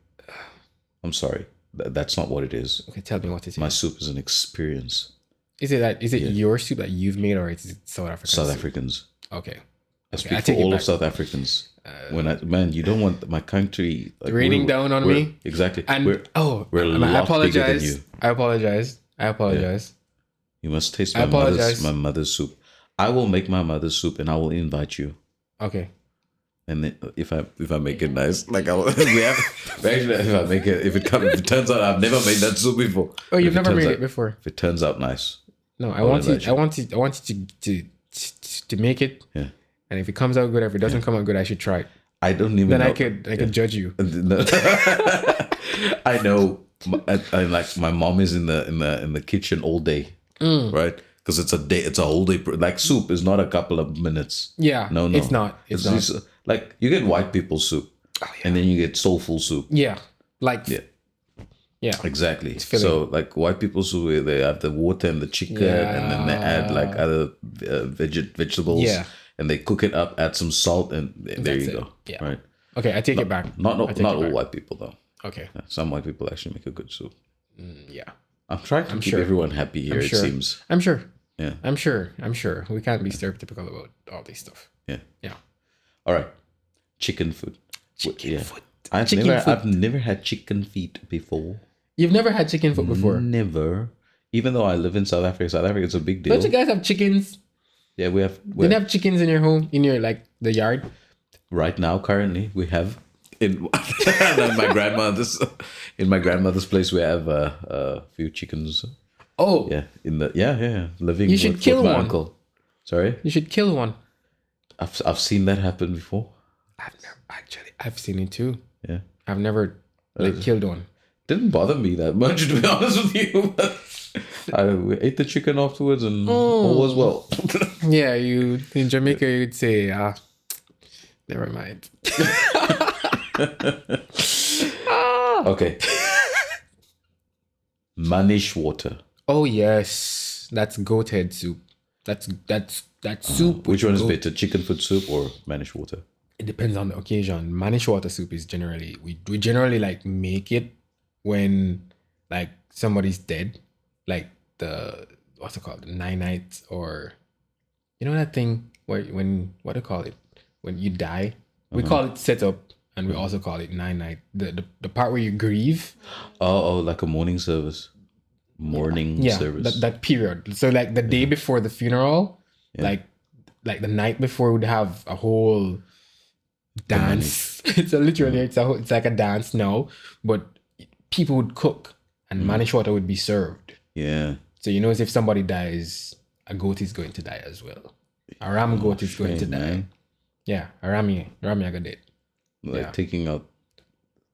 That's not what it is. Okay, tell me what it is. My soup is an experience. Is it your soup that you've made, or is it South African? South soup? Africans. Okay. I speak for all of South Africans. You don't want my country like, raining down on me. Exactly. And we're I a lot bigger than you. I apologize. You must taste I apologize. my mother's soup. I will make my mother's soup and I will invite you. Okay. And then if I make it nice, like if it turns out I've never made that soup before. Oh, you've never made it before. If it turns out nice. No, I want you to make it. Yeah. And if it comes out good, if it doesn't come out good, I should try it. I don't even. Then know. I could judge you. I know. I like my mom is in the kitchen all day, right? Because it's a whole day. Like soup is not a couple of minutes. Yeah. No. It's not. It's not. Just, like you get white people soup, and then you get soulful soup. Yeah. Like. Yeah. Exactly. So like white people soup, they have the water and the chicken, and then they add like other vegetables. Yeah. And they cook it up, add some salt, and there you go. Yeah. Right. Okay, I take it back. Not all white people though. Okay. Some white people actually make a good soup. Yeah. I'm trying to keep everyone happy here. It seems. I'm sure. Yeah. I'm sure. We can't be stereotypical about all this stuff. Yeah. Yeah. All right. Chicken food. Chicken foot. I've never had chicken feet before. You've never had chicken foot before? Never. Even though I live in South Africa. South Africa is a big deal. Don't you guys have chickens? Yeah, we have. Do you have chickens in your home, in your like the yard? Right now, currently, we have in my grandmother's place. We have a few chickens. Oh, yeah, living. You should kill my one. uncle. Sorry, you should kill one. I've seen that happen before. I've seen it too. Yeah, I've never killed one. Didn't bother me that much, to be honest with you. But I ate the chicken afterwards and all was well. Yeah, you in Jamaica you'd say, never mind. Okay. Manish water. Oh yes, that's goat head soup. That's soup. Which one is better, chicken foot soup or manish water? It depends on the occasion. Manish water soup is generally we generally like make it when like somebody's dead, like the what's it called, the 9 nights, or you know that thing where when what do you call it when you die? We call it setup, and we also call it 9 night. The part where you grieve. Oh, like a morning service. Service. That period. So like the day before the funeral, like the night before, would have a whole dance. It's like a dance now, but people would cook and manish water would be served. Yeah. So you know, if somebody dies, a goat is going to die as well. A ram goat is going to die. Man. Yeah, a rami I got it. Like taking out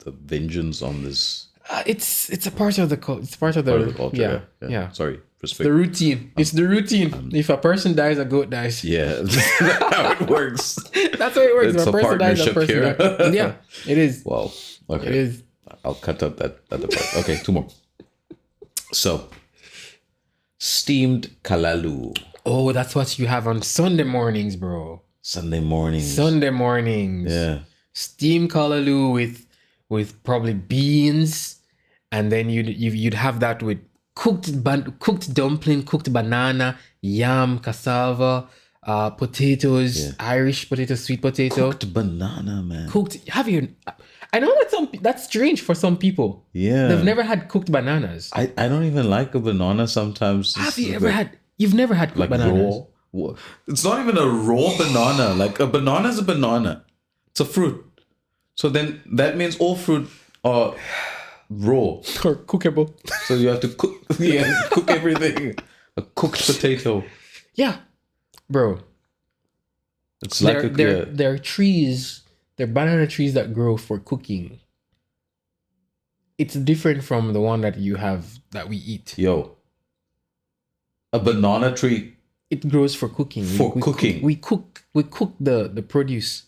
the vengeance on this. It's a part of the culture. It's part of the culture. Yeah. Sorry, respect. The routine. It's the routine. If a person dies, a goat dies. Yeah, that's how it works. That's how it works. It's if a person dies, a person dies. Yeah, it is. Wow. Okay. It is. I'll cut out that other part. Okay, 2 more. So, steamed kalalu. Oh, that's what you have on Sunday mornings, bro. Sunday mornings. Yeah. Steamed kalaloo with probably beans, and then you'd have that with cooked dumpling, cooked banana, yam, cassava, potatoes, Irish potato, sweet potato. Cooked banana, man. I know that's strange for some people. Yeah. They've never had cooked bananas. I don't even like a banana sometimes. Have you ever had? You've never had cooked bananas? Raw? It's not even a raw banana. Like a banana is a banana. It's a fruit. So then that means all fruit are raw. Or cookable. So you have to cook. Yeah, cook everything. A cooked potato. Yeah, bro. It's like They're trees. They're banana trees that grow for cooking. It's different from the one that you have that we eat. Yo, a banana tree It grows for cooking. For cooking. We cook the produce.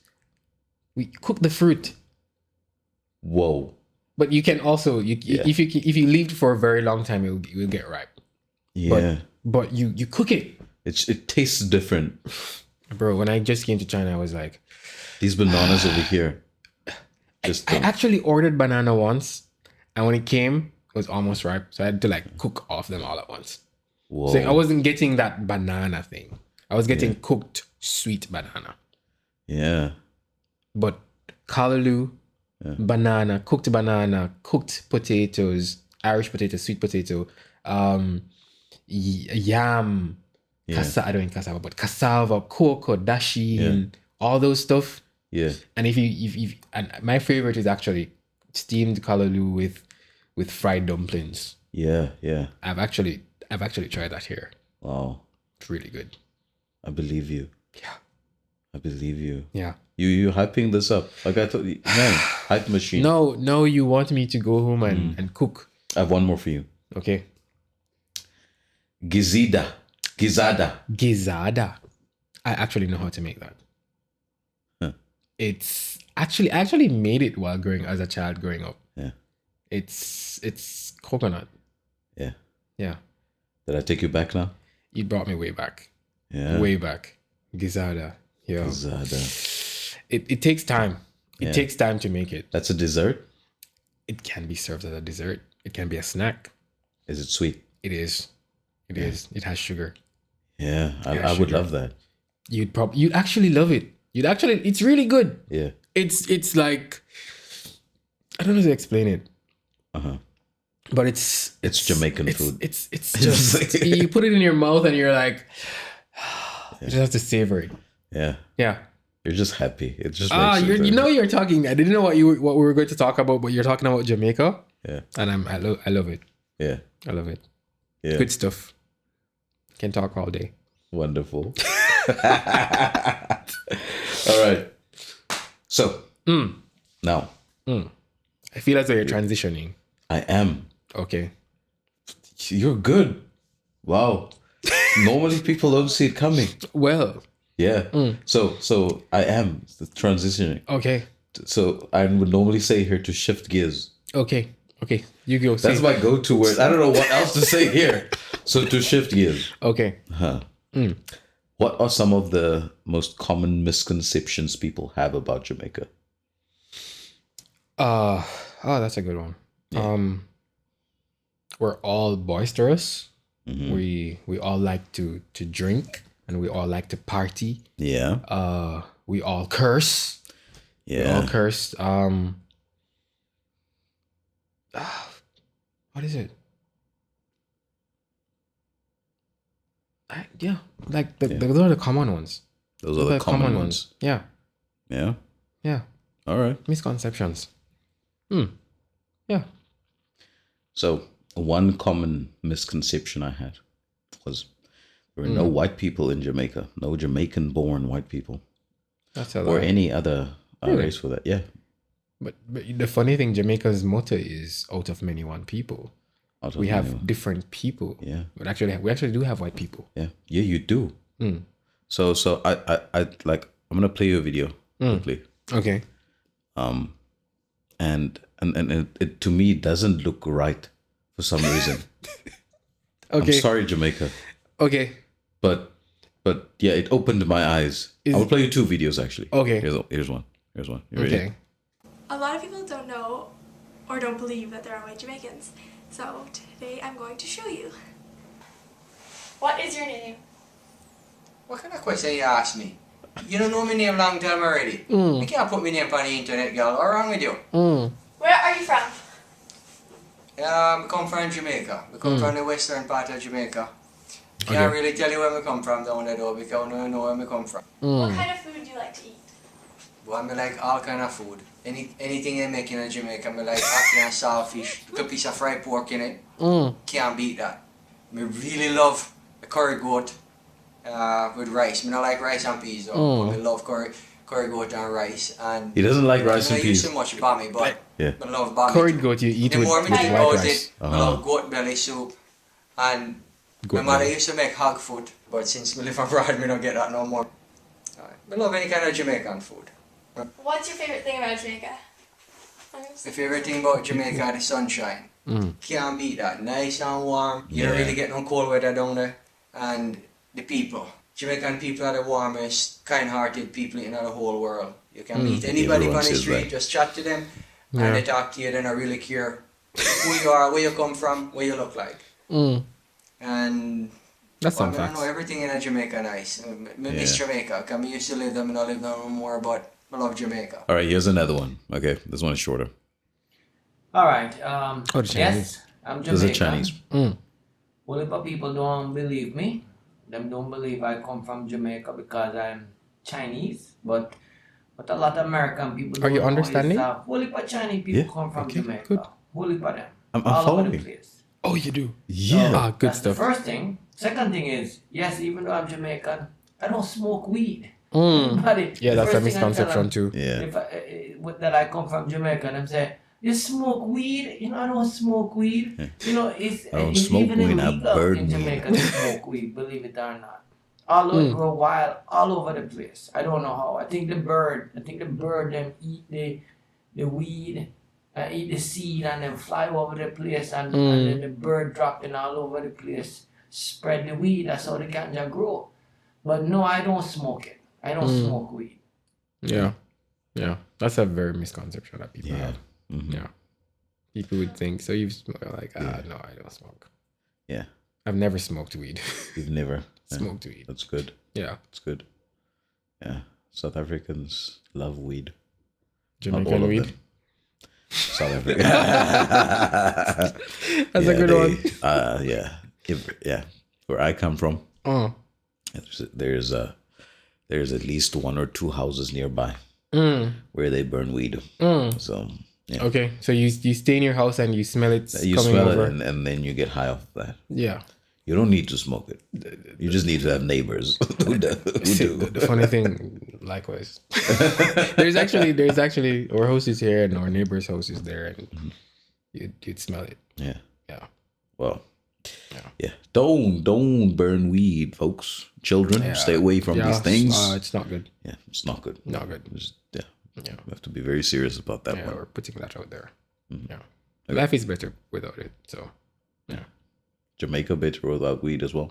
We cook the fruit. Whoa. But you can also if you leave it for a very long time, it will get ripe. Yeah. But you cook it. It tastes different. Bro, when I just came to China, I was like, These bananas over here. I actually ordered banana once, and when it came, it was almost ripe. So I had to like cook off them all at once. Whoa. So I wasn't getting that banana thing. I was getting cooked sweet banana. Yeah. But callaloo, banana, cooked potatoes, Irish potato, sweet potato, yam, I don't mean cassava, but cassava, cocoa, dashi, and all those stuff. Yeah. And if and my favorite is actually steamed callaloo with fried dumplings. Yeah. Yeah. I've actually tried that here. Wow. It's really good. I believe you. Yeah. I believe you. Yeah. You hyping this up. Like I thought, man, hype machine. No, you want me to go home and cook. I have one more for you. Okay. Gizada. Gizada. I actually know how to make that. Huh. It's I actually made it while as a child growing up. Yeah. It's coconut. Yeah. Yeah. Did I take you back now? You brought me way back. Yeah. Way back. Gizada. Yeah. Gizada. It takes time. It takes time to make it. That's a dessert? It can be served as a dessert. It can be a snack. Is it sweet? It is. It is. It has sugar. Yeah. I would love that. You'd actually love it. It's really good. Yeah. It's like, I don't know how to explain it. Uh-huh. But it's Jamaican food. It's just you put it in your mouth and you're like, you just have to savor it. Yeah. Yeah. You're just happy. It just you're talking. I didn't know what we were going to talk about, but you're talking about Jamaica. Yeah. And I love it. Yeah. I love it. Yeah. Good stuff. Can talk all day. Wonderful. All right. So now I feel as though you're transitioning. I am. Okay. You're good. Wow. Normally people don't see it coming. Well. Yeah. So I am transitioning. Okay. So I would normally say here to shift gears. Okay. You go. That's my go-to word. I don't know what else to say here. So to shift gears. Okay. What are some of the most common misconceptions people have about Jamaica? That's a good one. Yeah. We're all boisterous. We all like to drink, and we all like to party. Yeah. We all curse. Yeah. We all curse. What is it? Those are the common ones. Those are the common ones. Yeah. Yeah. Yeah. All right. Misconceptions. Yeah. So one common misconception I had was there were no white people in Jamaica, no Jamaican-born white people, That's a or lot. any other race for that. Yeah. But the funny thing, Jamaica's motto is "out of many, one people." We have different people. Yeah. But we actually do have white people. Yeah. Yeah, you do. So I like I'm gonna play you a video quickly. Okay. And it to me doesn't look right for some reason. Okay. I'm sorry, Jamaica. Okay. But yeah, it opened my eyes. I will play you two videos actually. Okay. Here's one. You ready? Okay. A lot of people don't know or don't believe that there are white Jamaicans. So today I'm going to show you. What is your name? What kind of question you ask me? You don't know my name long time already. You can't put my name on the internet, girl. What's wrong with you? Where are you from? I come from Jamaica. I come from the western part of Jamaica. Can't really tell you where I come from down there though, because I don't know where I come from. What kind of food do you like to eat? But I like all kind of food. Anything they make in Jamaica, I like ackee and saltfish. Put a piece of fried pork in it. Can't beat that. I really love the curry goat with rice. I don't like rice and peas though. But I love curry goat and rice. And He doesn't like rice and I use peas. so much bami, but Yeah. I love bami. Curried too. goat you eat The with more me white think about rice. it, I love goat belly soup. And my mother used to make hog food, but since we live abroad, we don't get that no more. I love any kind of Jamaican food. What's your favorite thing about Jamaica? The favorite thing about Jamaica, the sunshine. Can't beat that. Nice and warm. You don't Yeah. really get no cold weather down there. And the people. Jamaican people are the warmest, kind-hearted people in the whole world. You can meet anybody Everyone on the says street, that. just chat to them, Yeah. and they talk to you. They don't really care who you are, where you come from, what you look like. And That's some I don't facts. know, everything in Jamaica nice. I miss Yeah. Jamaica. Cause I used to live there, I don't live there no more, but I love Jamaica. All right, here's another one. Okay, this one is shorter. All right. Oh, the Chinese. Yes, I'm This Jamaican. is Chinese. Well, if people don't believe me, them don't believe I come from Jamaica because I'm Chinese. But what a lot of American people Are you don't know understanding? is whole heap of Chinese people Yeah, come from okay, Jamaica. good. Whole heap of them. I'm all over the following. place. Oh, you do. Yeah. Ah, good That's stuff. the first thing. Second thing is, yes, even though I'm Jamaican, I don't smoke weed. Mm. But Yeah, the that's a first thing I tell misconception them, too. Yeah. if that I come from Jamaica, and I'm saying, you smoke weed? You know, I don't smoke weed. You know, it's, I don't it's smoke even weed, I illegal burn in weed. Jamaica to smoke weed, believe it or not. Although it grow wild all over the place. I don't know how. I think the bird them eat the weed, eat the seed, and then fly over the place, and then the bird dropping all over the place, spread the weed. That's how the ganja grow. But no, I don't smoke it. I don't smoke weed. Yeah. Yeah. That's a very misconception that people Yeah. have. Yeah. People would think, so you smoke? Like, no, I don't smoke. Yeah. I've never smoked weed. You've never Smoked weed. That's good. Yeah. That's good. Yeah. South Africans love weed. Not Jamaican all of weed. them. South Africa. That's a good one. Yeah. Yeah. Where I come from, Oh. there's at least one or two houses nearby where they burn weed. So yeah. Okay. So you stay in your house and you smell it You coming smell over. it and then you get high off that. Yeah. You don't need to smoke it. You just need to have neighbors who do. The funny thing, likewise. there's actually our house is here and our neighbor's house is there, and you'd smell it. Yeah. Yeah. Well, yeah. Don't burn weed, folks. Children, stay away from these things. It's not good. Yeah, it's not good. Not good. Yeah. Yeah. We have to be very serious about that Yeah, one. we're putting that out there. Yeah. Life is better without it. So yeah. Jamaica better without weed as well.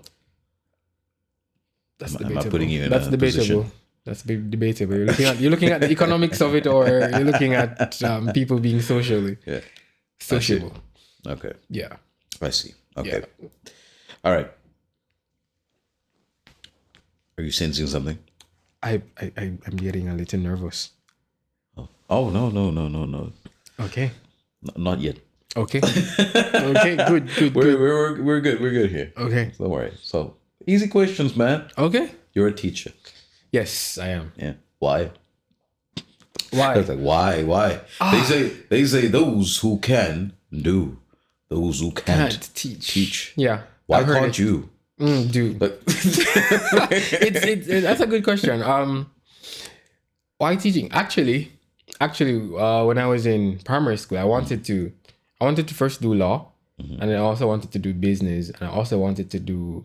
That's Am I debatable. putting you in That's a debatable. position? That's debatable. You're looking at the economics of it, or you're looking at people being socially Yeah. sociable. Okay. Yeah. I see. Okay. Yeah. All right. Are you sensing something? I'm getting a little nervous. Oh no. Okay. Not yet. Okay. Okay. Good. We're good. We're good here. Okay. Don't worry. So easy questions, man. Okay. You're a teacher. Yes, I am. Yeah. Why? Why? It's like why? They say those who can do, those who can't teach. Yeah. Why I've heard can't it. you? Do. But it's that's a good question. Why teaching? Actually, when I was in primary school, I wanted to first do law, and I also wanted to do business, and I also wanted to do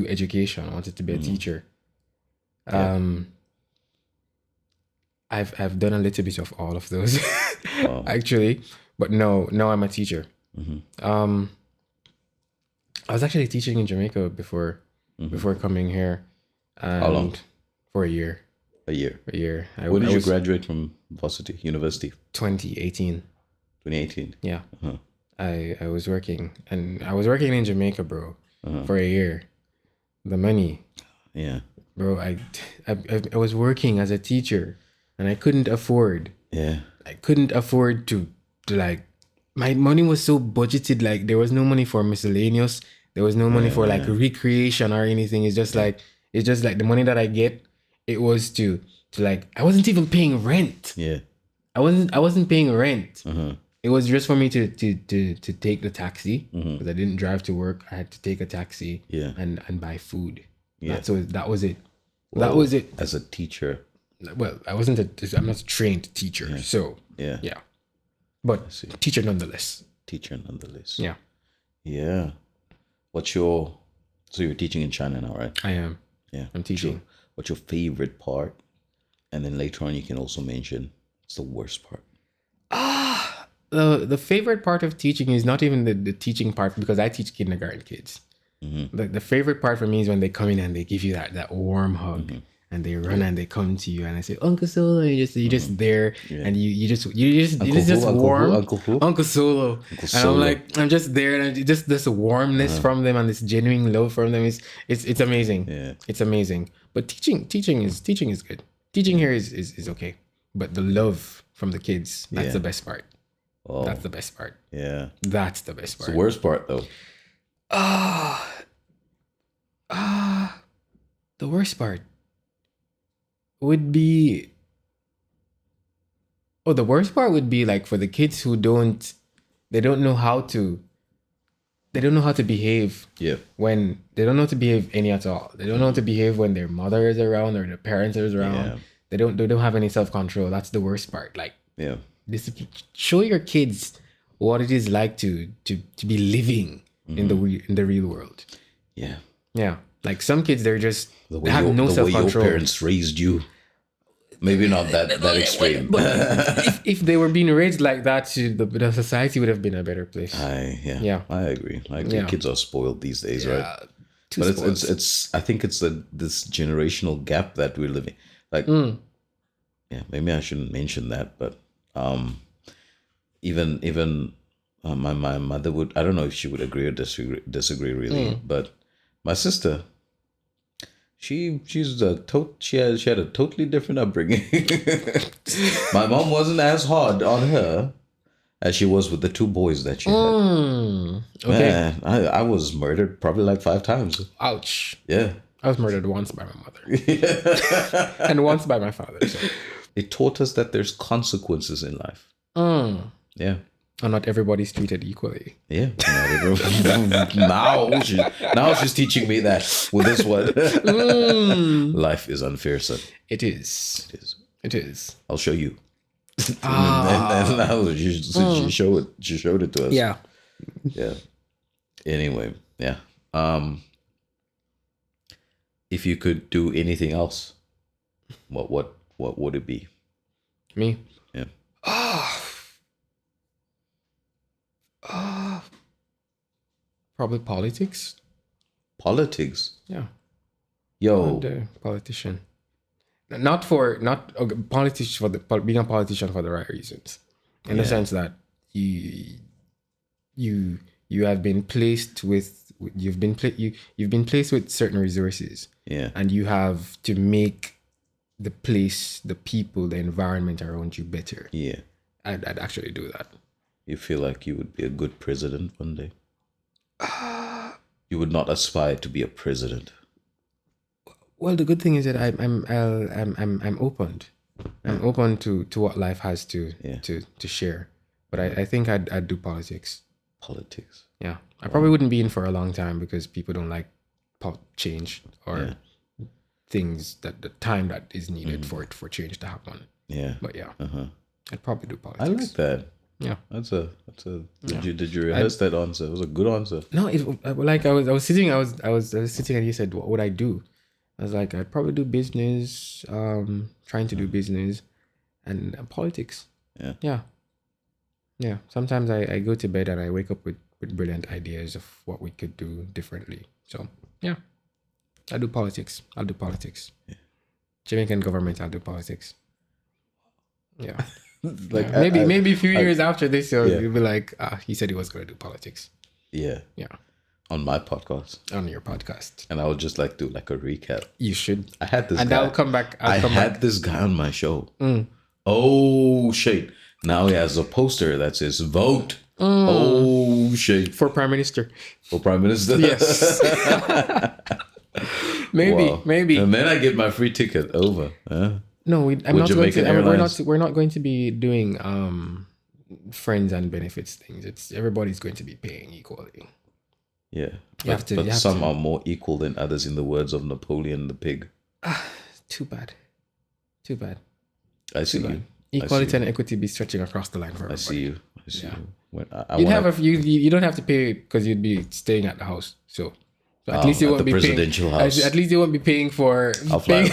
education. I wanted to be a teacher. I've done a little bit of all of those, actually, but no, I'm a teacher. I was actually teaching in Jamaica before coming here. And How long? For a year. a year. I When did you was graduate from university? 2018. 2018. Yeah. I was working in Jamaica, bro, for a year. The money, Yeah. bro. I was working as a teacher, and I couldn't afford. Yeah. I couldn't afford to like. My money was so budgeted. Like there was no money for miscellaneous. There was no money for like recreation or anything. It's just like the money that I get. It was to like, I wasn't even paying rent. Yeah. I wasn't paying rent. Uh-huh. It was just for me to take the taxi because I didn't drive to work. I had to take a taxi and buy food. Yeah. That was it. Well, that was it. As a teacher. Well, I'm not a trained teacher. So Yeah. But teacher nonetheless. Teacher nonetheless. Yeah. Yeah. So you're teaching in China now, right? I am. Yeah. I'm teaching. What's your favorite part? And then later on you can also mention what's the worst part. The favorite part of teaching is not even the teaching part because I teach kindergarten kids. The favorite part for me is when they come in and they give you that warm hug and they run and they come to you and I say, Uncle Solo, and you're just there and you just warm. Uncle Solo. And I'm like, I'm just there and just this warmness from them and this genuine love from them it's amazing. Yeah. It's amazing. But teaching is good. Teaching here is okay. But the love from the kids, that's the best part. Oh. That's the best part. Yeah. That's the best part. It's the worst part though. The worst part would be the worst part would be like for the kids who don't know how to behave. Yeah. When they don't know how to behave any at all. They don't know how to behave when their mother is around or their parents is around. Yeah. They don't have any self-control. That's the worst part. Like show your kids what it is like to be living in the real world. Yeah. Yeah. Like some kids, they have no the way self-control. your parents raised you. Maybe not that extreme. But if they were being raised like that, the society would have been a better place. I agree. Kids are spoiled these days, right? But it's I think it's this generational gap that we're living. Like, maybe I shouldn't mention that, but even my mother would. I don't know if she would agree or disagree really, but my sister. She had a totally different upbringing. My mom wasn't as hard on her as she was with the two boys that she had. Okay. Man, I was murdered probably like 5 times. Ouch. Yeah. I was murdered once by my mother. And once by my father. So. It taught us that there's consequences in life. Yeah. And not everybody's treated equally. Yeah. Now she's teaching me that with this one. Life is unfair, son. It is. It is. I'll show you. And now she showed it to us. Yeah. Yeah. Anyway, yeah. If you could do anything else, what would it be? Me? Yeah. Probably politics. Politics. Yeah. Yo. Politician. Not politician for being a politician for the right reasons. In the sense that you have been placed with you've been placed with certain resources. Yeah. And you have to make the place, the people, the environment around you better. Yeah. I'd actually do that. You feel like you would be a good president one day? You would not aspire to be a president. Well, the good thing is that I'm open. I'm open to what life has to share. But I think I'd do politics. Politics. Yeah. I probably wouldn't be in for a long time because people don't like change or things that the time that is needed for change to happen. Yeah. But yeah. I'd probably do politics. I like that. Yeah. Did you rehearse that answer? It was a good answer. No, I was sitting and you said, what would I do? I was like, I'd probably do business, trying to do business and politics. Yeah. Yeah. Yeah. Sometimes I go to bed and I wake up with brilliant ideas of what we could do differently. So yeah. I'll do politics. Yeah. Jamaican government, I'll do politics. Yeah. Maybe a few years after this, you'll be like, he said he was going to do politics. Yeah. Yeah. On my podcast. On your podcast. And I would just do a recap. You should. I had this guy. And I'll come back. I had this guy on my show. Oh, shit. Now he has a poster that says vote. Oh, shit. For Prime Minister. For Prime Minister? Yes. Maybe. And then I get my free ticket over. No, I'm not going Jamaican to. I mean, Airlines? we're not going to be doing friends and benefits things. It's everybody's going to be paying equally. Yeah. You have to- you But have some to- are more equal than others, in the words of Napoleon the pig. Too bad. Too bad. I see Too you. bad. Equality and equity be stretching across the line for I everybody. see you. I see Yeah. you. When I You'd wanna- have you don't have to pay because you'd be staying at the house. So at least you at won't the be presidential paying. house. At least you won't be paying for. I'll fly. paying-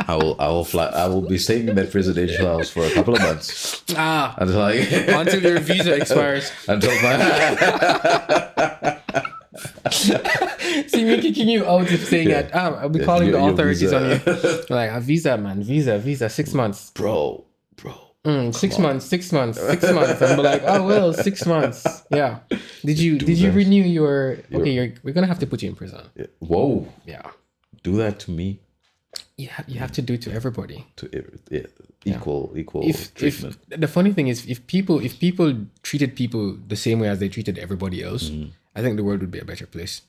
I will fly. I will be staying in that presidential house for a couple of months until until your visa expires. until my See me kicking you out if saying that. I'll be calling the your authorities visa. on you. Like a visa, man, visa, 6 months. bro. 6 months. I'm like, oh well, 6 months. Yeah. Did you renew your? Okay, we're gonna have to put you in prison. Whoa! Yeah. Do that to me. You have to do it to everybody. Equal If treatment. the funny thing is, if people treated people the same way as they treated everybody else, I think the world would be a better place.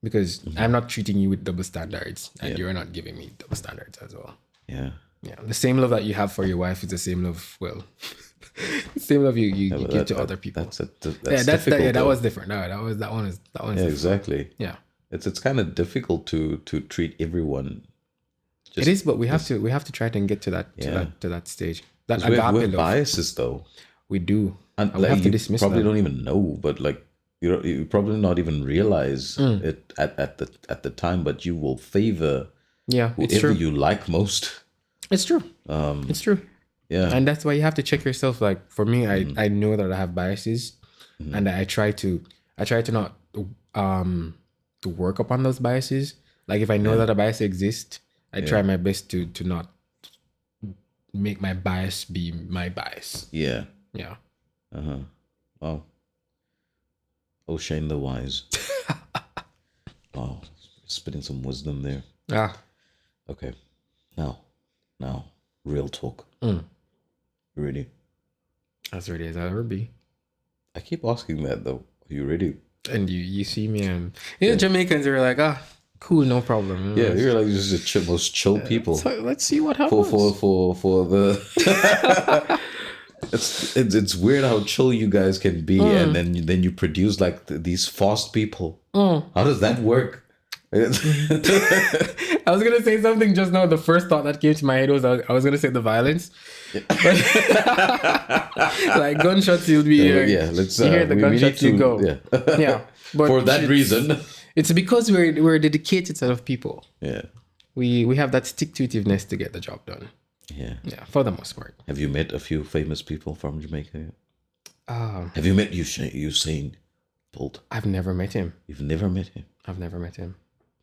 Because I'm not treating you with double standards, and you're not giving me double standards as well. Yeah. Yeah, the same love that you have for your wife is the same love. Well, the same love you give to other people. That's Difficult. difficult, That was different. No, that one is. yeah, different. exactly. Yeah, It's kind of difficult to treat everyone. it is, but we have to try and get to that to that stage. That agape We're love. biases though, We do. and we have to you dismiss probably them. don't even know, but like you probably not even realize it at the time, but you will favor Yeah, it's whoever true. you like most. It's true. It's true. Yeah, And that's why you have to check yourself. Like for me, I know that I have biases, and I try to not to work upon those biases. Like if I know that a bias exists, I try my best to not make my bias be my bias. yeah. Yeah. Wow. Oh, Shane the Wise. Wow, spitting some wisdom there. Okay, now, real talk. Ready? As ready as I'll ever be. I keep asking that though. Are you ready? And you see me, and Jamaicans are like, cool, no problem. Yeah, you're like just the most chill people. So let's see what happens. For the. It's weird how chill you guys can be, and then you produce like these fast people. How does that work? I was gonna say something just now. The first thought that came to my head was I was gonna say the violence. Like gunshots, you'll be let's you hear the gunshots, you go. Yeah. But For that reason. it's because we're a dedicated set of people. Yeah. We have that stick-to-itiveness to get the job done. Yeah. Yeah, for the most part. Have you met a few famous people from Jamaica yet? Have you met Usain Bolt? I've never met him. You've never met him. I've never met him.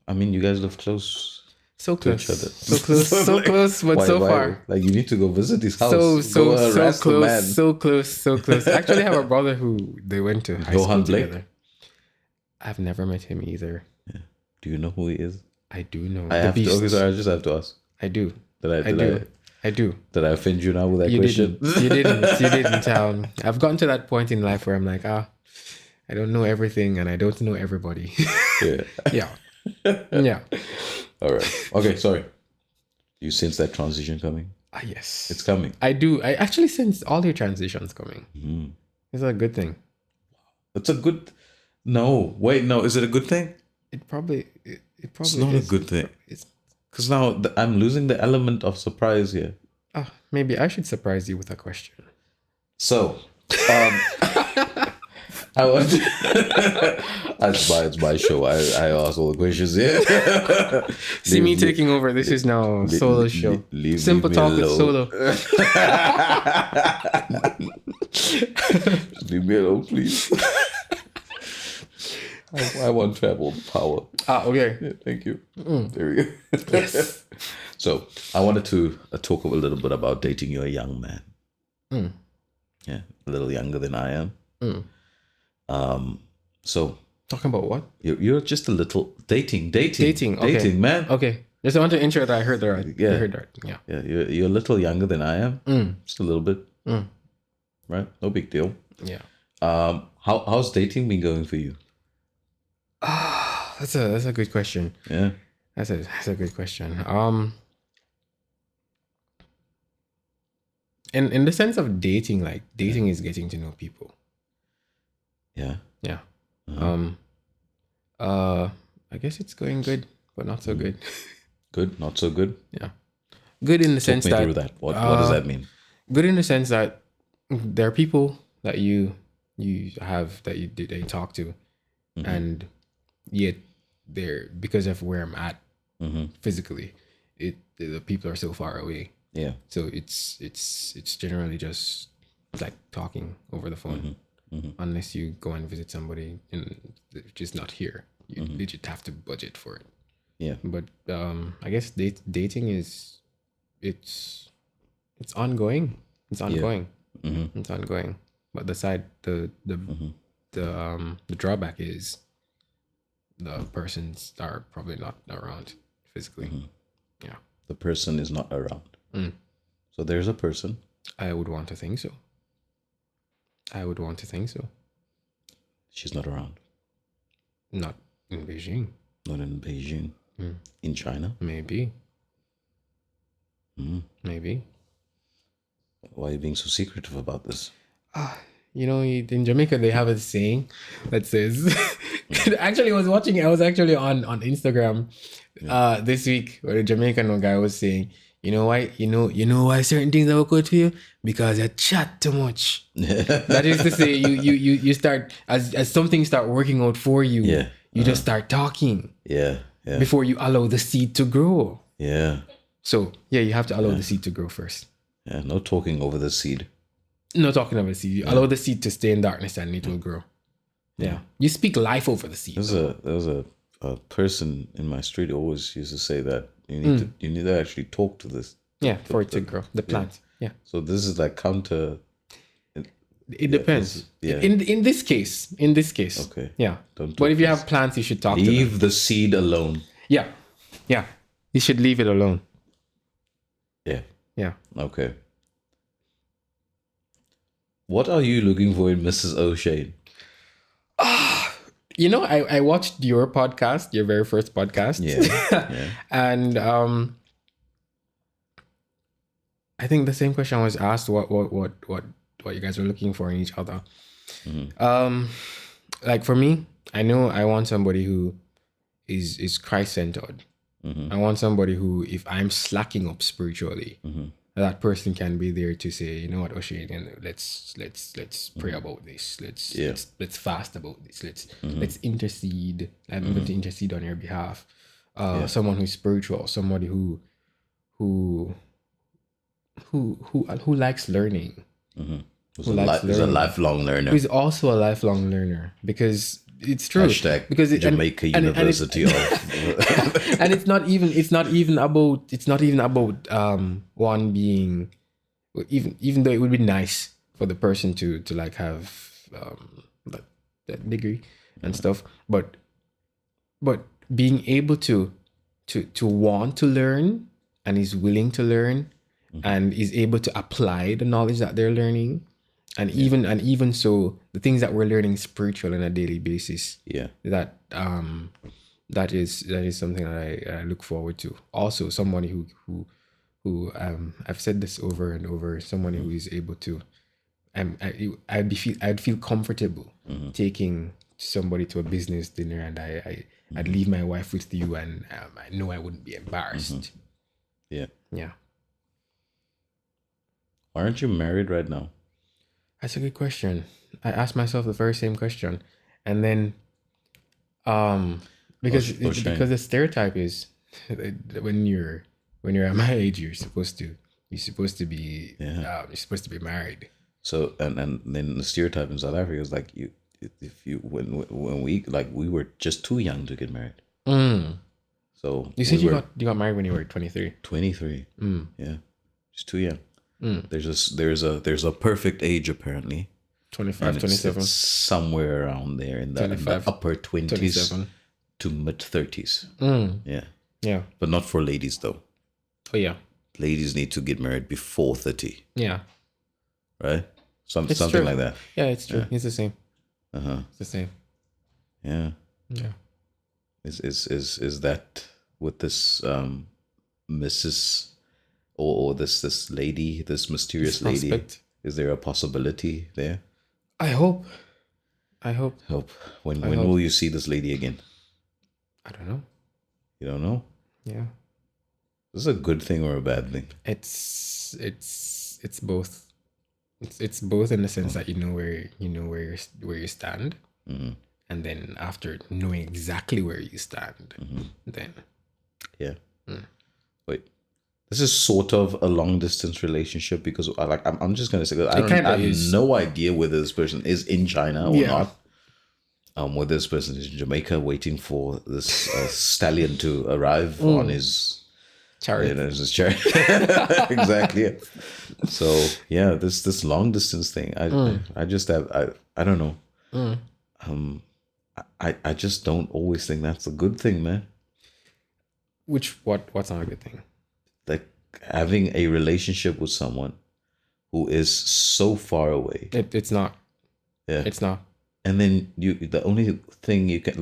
I mean, you guys live close. So to close, each other. so close, so close, but Why- so why- far. Like you need to go visit his house. So Go harass the man. so close. I actually have a brother who they went to high Johan school Blake? together. I've never met him either. Do you know who he is? I do know I the have to. beast. Okay, sorry, I just have to ask. I do. Did I do. I offend you now with that You question? didn't. You didn't. You didn't. I've gotten to that point in life where I'm like, I don't know everything and I don't know everybody. Yeah. Yeah. Yeah. All right. Okay. Sorry. You sense that transition coming? Yes. It's coming. I do. I actually sense all your transitions coming. It's a good thing. It's a good. No. Wait. No. Is it a good thing? It probably. It's not is. a good thing. It's. Because now I'm losing the element of surprise here. Maybe I should surprise you with a question. So, I want. It's my show. I ask all the questions here. See me taking over. This is now a solo show. Simple me talk with alone. solo. Leave me alone, please. I want travel power. Okay. Yeah, thank you. There we go. Yes. So I wanted to talk a little bit about dating. You're a young man. Yeah, a little younger than I am. So Talking about what? you're just a little dating, Okay. man. Okay. Just want to ensure that I heard that right. Yeah. I heard that. Yeah. Yeah, you're a little younger than I am. Just a little bit. Right? No big deal. Yeah. How's dating been going for you? That's a good question. Yeah. That's a good question. in the sense of dating, like dating is getting to know people. Yeah. Yeah. Uh-huh. I guess it's going good, but not so good. Good, not so good. Yeah. Good in the Talk sense me that through that. What does that mean? good in the sense that there are people that you have that you talk to, and yet they're because of where I'm at physically, the people are so far away. Yeah. So it's generally just like talking over the phone, unless you go and visit somebody and which is not here. You just have to budget for it. Yeah. But I guess dating is it's ongoing. It's ongoing. It's ongoing. But the drawback is the persons are probably not around physically. Yeah. The person is not around. So there's a person. I would want to think so. She's not around. Not in Beijing. Not in Beijing. In China. Maybe. Maybe. Why are you being so secretive about this? You know, in Jamaica they have a saying that says actually I was actually on Instagram this week where a Jamaican guy was saying, you know why certain things are good for you? Because you chat too much. That is to say you start as something start working out for you, you just start talking. Yeah. Before you allow the seed to grow. Yeah. So you have to allow the seed to grow first. Yeah, no talking over the seed. No talking about seed. You allow the seed to stay in darkness and it will grow. Yeah. You speak life over the seed. There was a person in my street who always used to say that you need to actually talk to this. Yeah, for it to grow. The plant. Yeah. So this is like counter. It depends. Yeah. In this case. Okay. Yeah. Don't But talk if you to have plants, you should talk to them. Leave the seed alone. Yeah. Yeah. You should leave it alone. Yeah. Yeah. Okay. What are you looking for in Mrs. O'Shane? You know, I watched your podcast, your very first podcast. Yeah. And I think the same question was asked what you guys were looking for in each other. Like for me, I know I want somebody who is Christ-centered. I want somebody who, if I'm slacking up spiritually, that person can be there to say, you know what, O'Shane, let's pray about this. Let's fast about this. Let's intercede. I'm going to intercede on your behalf. Someone who's spiritual, somebody who likes learning. Who's a lifelong learner. Who's also a lifelong learner, because it's true. Hashtag because Jamaica University of and it's not even about one being, even though it would be nice for the person to like have that degree and stuff, but being able to want to learn and is willing to learn and is able to apply the knowledge that they're learning. And even so, the things that we're learning spiritual on a daily basis. Yeah. That is something that I look forward to. Also, somebody who I've said this over and over. Someone who is able to, I'd feel comfortable taking somebody to a business dinner, and I'd leave my wife with you, and I know I wouldn't be embarrassed. Yeah. Yeah. Why aren't you married right now? That's a good question. I asked myself the very same question, and then, because the stereotype is when you're at my age, you're supposed to be married. So and then the stereotype in South Africa is like when we were just too young to get married. So you said you got married when you were 23. 23. Yeah, just too young. There's a perfect age apparently. 25, 27. It's somewhere around there in the upper 20s 27. to mid 30s. Yeah. Yeah. But not for ladies though. Oh yeah. Ladies need to get married before 30. Yeah. Right? Something true. like that. Yeah, it's true. It's the same. It's the same. Yeah. Yeah. Is that with this Mrs. or this lady, this mysterious lady? Prospect. Is there a possibility there? I hope. Hope. When hope. will you see this lady again? I don't know. You don't know? Yeah. This is a good thing or a bad thing? It's both. It's both in the sense that you know where you stand, and then after knowing exactly where you stand, then Yeah. Wait. This is sort of a long distance relationship because I'm just gonna say that I have no idea whether this person is in China or not. Whether this person is in Jamaica waiting for this stallion to arrive on his chariot. His chariot. Exactly. Yeah. So yeah, this long distance thing. I just have I don't know. I just don't always think that's a good thing, man. What's not a good thing? Like having a relationship with someone who is so far away. It's not. Yeah. It's not. And then the only thing you can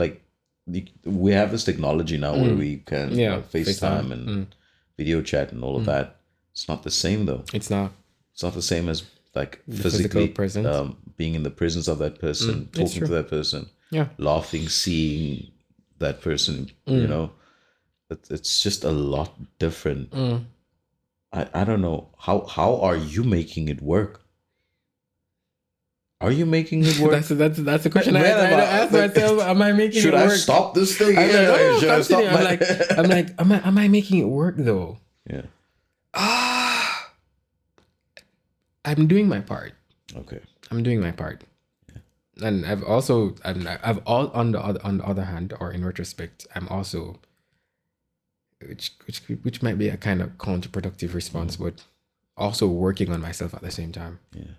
we have this technology now where we can FaceTime and video chat and all of that. It's not the same though. It's not. It's not the same as like The physically physical presence. being in the presence of that person, talking to that person, laughing, seeing that person. You know, it's just a lot different. I don't know how are you making it work? Are you making it work? that's the question I ask myself. Am I making it work? Should I stop this thing? I'm like, am I making it work though? Yeah. I'm doing my part. Okay. I'm doing my part. Yeah. And I've on the other hand, or in retrospect, I'm also which might be a kind of counterproductive response, but also working on myself at the same time. Yeah.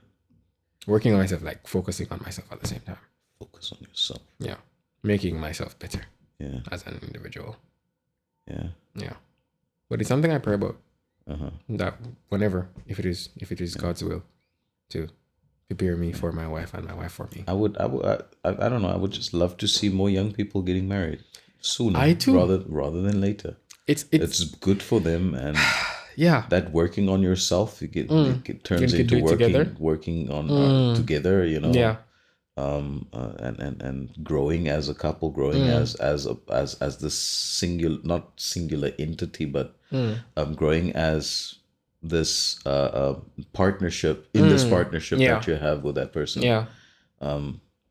Working on myself, like focusing on myself at the same time. Focus on yourself. Yeah. Making myself better. Yeah. As an individual. Yeah. Yeah. But it's something I pray about. That whenever, if it is God's will to prepare me for my wife and my wife for me. I don't know. I would just love to see more young people getting married sooner. I too. Rather than later. It's good for them, and that working on yourself, it turns into working on together. You know. Yeah. And growing as a couple, growing as this not singular entity, but growing as this partnership this partnership that you have with that person. Yeah.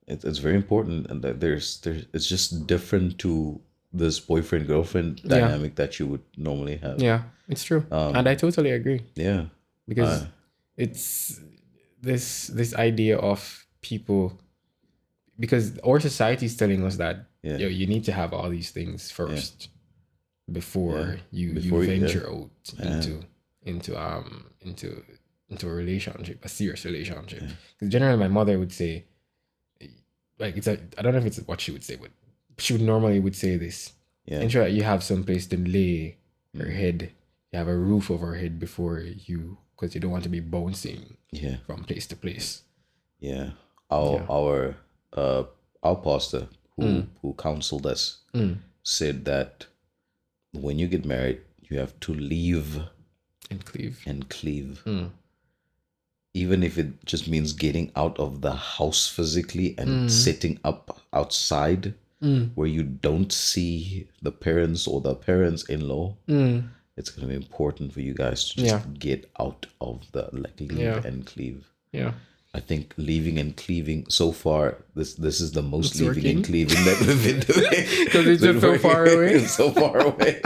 It's very important, and there's it's just different to this boyfriend girlfriend dynamic that you would normally have. Yeah, it's true, and I totally agree. Yeah, because it's this idea of people. Because our society is telling us that you need to have all these things first before you venture out into a relationship, a serious relationship. Because generally, my mother would say, like, I don't know if it's what she would say, but she would say this: ensure that you have some place to lay your head, you have a roof over your head because you don't want to be bouncing from place to place. Yeah, our pastor who counseled us said that when you get married, you have to leave and cleave. Even if it just means getting out of the house physically and setting up outside where you don't see the parents or the parents-in-law. It's going to be important for you guys to just get out of the leave and cleave. Yeah. I think leaving and cleaving so far, this is the most leaving and cleaving that we've been doing. Because it's just so far away. It's so far away.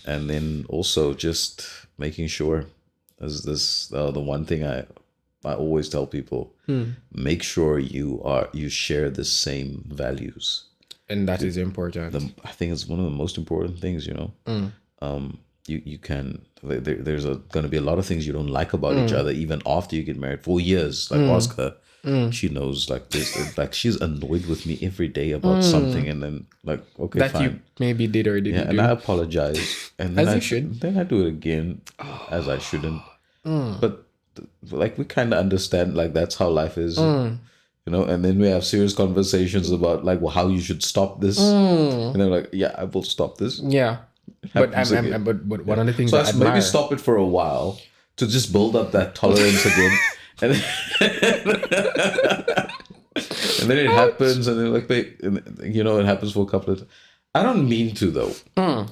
And then also just making sure, this the one thing I always tell people, make sure you share the same values. And that is important. I think it's one of the most important things, you know. You can there's going to be a lot of things you don't like about each other even after you get married for years. Like Oscar, she knows like this, like she's annoyed with me every day about something, and then like okay, that fine. You maybe did or didn't do. And I apologize, and then as you should. Then I do it again as I shouldn't. But like we kind of understand like that's how life is. You know, and then we have serious conversations about like how you should stop this. And they're like, yeah, I will stop this. Yeah. But happens again. but one of the things So I I maybe admire. stop it for a while to just build up that tolerance again, and then, and then it happens, and then like it happens for a couple of. I don't mean to though.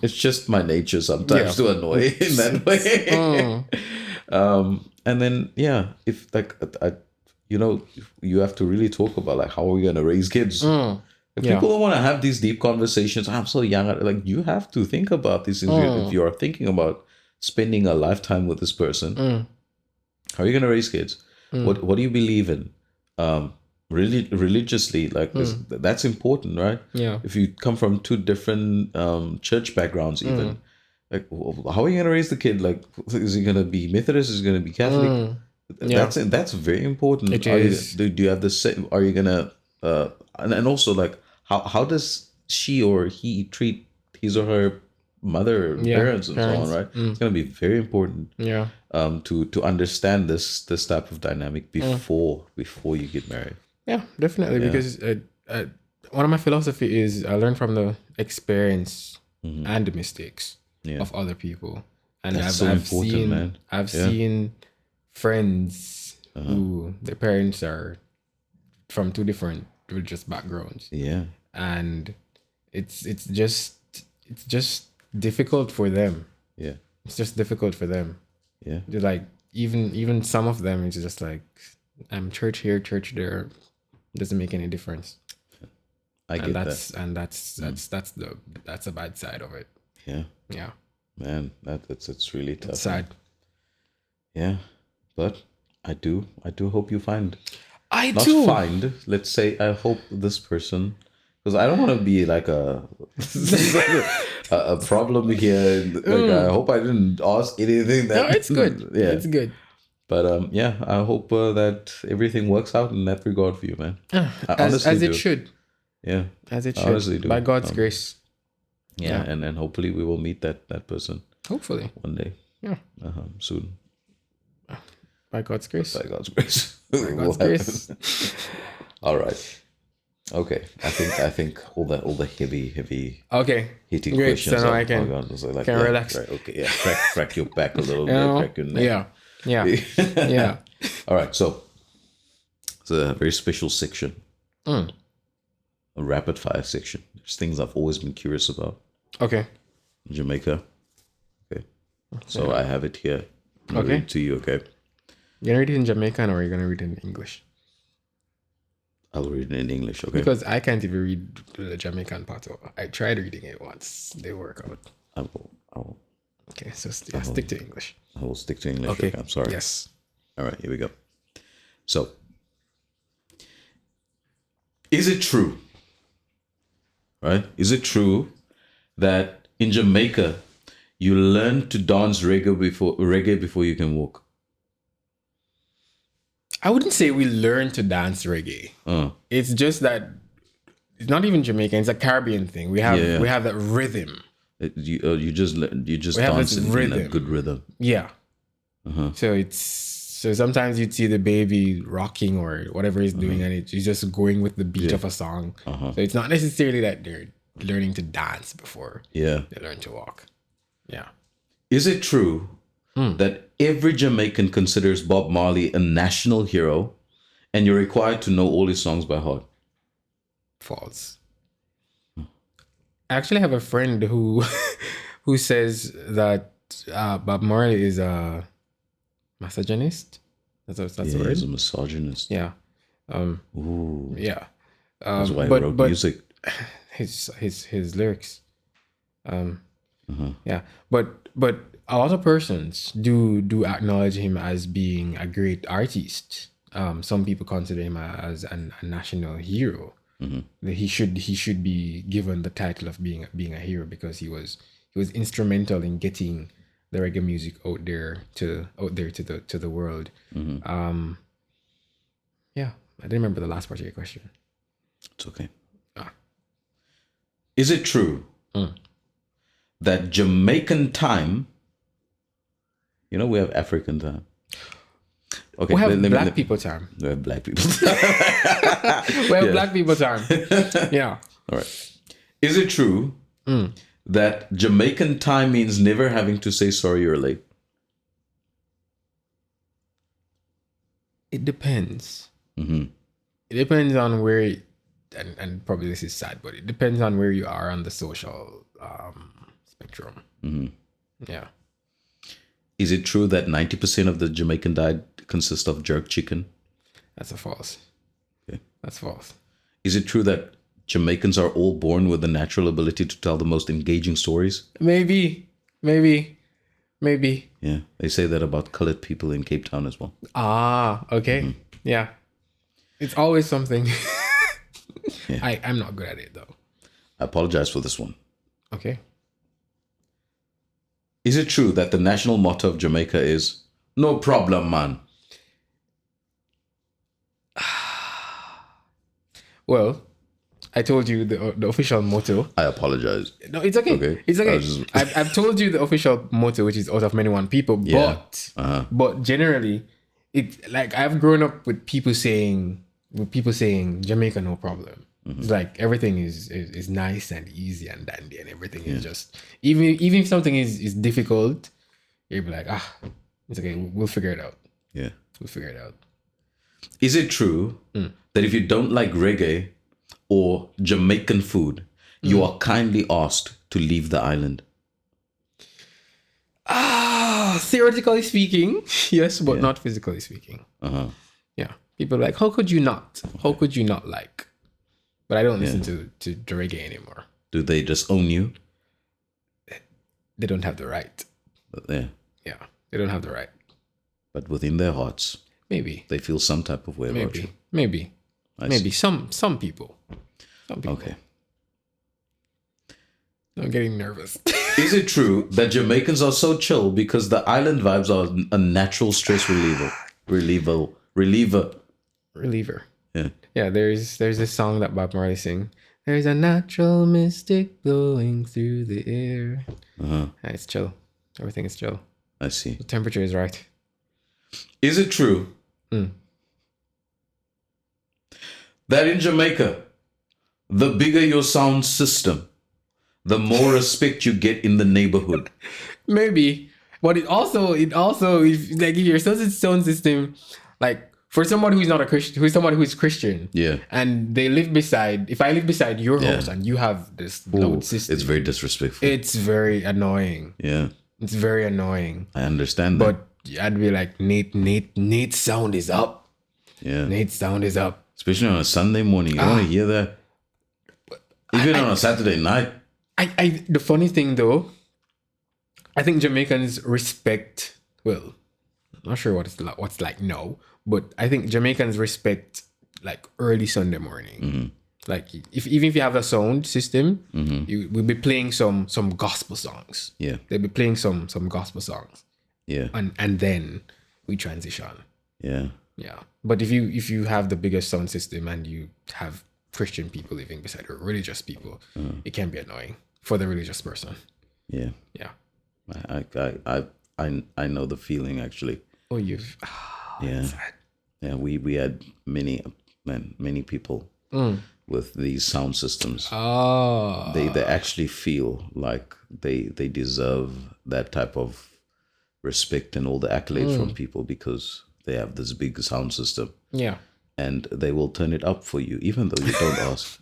It's just my nature sometimes to annoy in that way. And then if like you have to really talk about like how are we gonna raise kids. If people don't want to have these deep conversations, I'm so young. Like you have to think about these things. If you are thinking about spending a lifetime with this person, how are you gonna raise kids? What do you believe in? Religiously, like that's important, right? Yeah. If you come from two different church backgrounds, even like how are you gonna raise the kid? Like, is he gonna be Methodist? Is he gonna be Catholic? That's very important. It is. Do you have the same? Are you gonna and also like how does she or he treat his or her mother, parents, and so on, right? It's gonna be very important. Yeah. To understand this type of dynamic before you get married. Yeah, definitely. Because one of my philosophy is I learn from the experience and the mistakes of other people, and That's I've seen, man. I've seen friends who their parents are from two different religious backgrounds. Yeah, and it's just difficult for them. Yeah, it's just difficult for them. Yeah, they're like even some of them it's just like I'm church here, church there. Doesn't make any difference. I get that's that. And that's the bad side of it. Yeah, man, it's really tough. It's sad. Yeah, but I do hope you find. Let's say I hope this person, because I don't want to be like a problem here. Like I hope I didn't ask anything that. No, it's good. Yeah, it's good. But I hope that everything works out in that regard for you, man. As it should. Yeah, as it should. I honestly do. By God's grace. Yeah, and hopefully we will meet that person. Hopefully. One day. Yeah. Soon. By God's grace. By God's grace. By God's grace. All right. Okay. I think all the heavy hitting great. questions. So now I can relax. Right. Okay. Yeah. Crack your back a little bit. Crack your neck. Yeah. All right. So it's a very special section. A rapid fire section. There's things I've always been curious about. Okay. Jamaica. Okay. So I have it here. I'll read it to you. Okay. You're gonna read it in Jamaican or are you gonna read it in English? I'll read it in English, okay? Because I can't even read the Jamaican part. I tried reading it once. They work out. I will. Okay, so stick to English. I will stick to English. Okay. I'm sorry. Yes. All right, here we go. So, is it true? Right? Is it true that in Jamaica you learn to dance reggae before you can walk? I wouldn't say we learn to dance reggae. It's just that it's not even Jamaican. It's a Caribbean thing. We have that rhythm. You just dance in a good rhythm. Yeah. So sometimes you'd see the baby rocking or whatever he's doing, and he's just going with the beat of a song. So it's not necessarily that they're learning to dance before they learn to walk. Yeah. Is it true that every Jamaican considers Bob Marley a national hero, and you're required to know all his songs by heart? False. I actually have a friend who says that Bob Marley is a misogynist. That's the word. He's a misogynist. Yeah. Ooh. Yeah. That's why he wrote music. His lyrics. Yeah. But a lot of persons do acknowledge him as being a great artist. Some people consider him as a national hero. He should be given the title of being a hero because he was instrumental in getting the reggae music out there to the world. Yeah, I didn't remember the last part of your question. It's okay. Is it true that Jamaican time? You know, we have African time. Okay, we have black people time. We have black people. We have black people time. Yeah. All right. Is it true that Jamaican time means never having to say sorry you're late? It depends. Mm-hmm. It depends on where, and probably this is sad, but it depends on where you are on the social spectrum. Mm-hmm. Yeah. Is it true that 90% of the Jamaican diet consists of jerk chicken? That's a false. Okay. That's false. Is it true that Jamaicans are all born with the natural ability to tell the most engaging stories? Maybe. Yeah, they say that about colored people in Cape Town as well. Ah, okay. Yeah. It's always something. Yeah. I'm not good at it though. I apologize for this one. Okay. Is it true that the national motto of Jamaica is "No problem, man"? Well, I told you the official motto. I apologize. No, it's okay. Okay. It's okay. I was just- I've told you the official motto, which is out of many one people. Yeah. But generally, it like I've grown up with people saying Jamaica no problem. It's like everything is nice and easy and dandy and everything is just even if something is difficult, you'll be like it's okay. We'll figure it out. Yeah. We'll figure it out. Is it true that if you don't like reggae or Jamaican food, you are kindly asked to leave the island? Theoretically speaking, yes, but not physically speaking. Yeah. People are like, how could you not? How could you not like? But I don't listen to the reggae anymore. Do they just own you? They don't have the right. Yeah. Yeah. They don't have the right. But within their hearts, Maybe. they feel some type of way about you. Maybe. I Maybe. see. Some people. Some people. Okay. I'm getting nervous. Is it true that Jamaicans are so chill because the island vibes are a natural stress reliever? Reliever. Yeah. Yeah, there's this song that Bob Marley sing. There's a natural mystic blowing through the air. Yeah, it's chill. Everything is chill. I see. The temperature is right. Is it true that in Jamaica, the bigger your sound system, the more respect you get in the neighborhood? Maybe. But it also if your sound system, like for somebody who's not a Christian, who's somebody who's Christian, and they live beside, if I live beside your house and you have this loud system, It's very disrespectful. it's very annoying. Yeah, It's very annoying. I understand that. But I'd be like, Nate's sound is up. Yeah, Nate's sound is up. especially on a Sunday morning, you don't want to hear that. Even on a Saturday night. The funny thing though, I think Jamaicans respect. Well, I'm not sure what's like now, but I think Jamaicans respect like early Sunday morning. Like even if you have a sound system, you will be playing some gospel songs. Yeah, They'll be playing some gospel songs, yeah, and then we transition. yeah. Yeah, but if you have the biggest sound system and you have Christian people living beside or religious people, it can be annoying for the religious person. Yeah, Yeah. I know the feeling actually. Oh, you've. Yeah, yeah. We had many people with these sound systems. Oh. They actually feel like they deserve that type of respect and all the accolades from people because they have this big sound system. Yeah. And they will turn it up for you, even though you don't ask.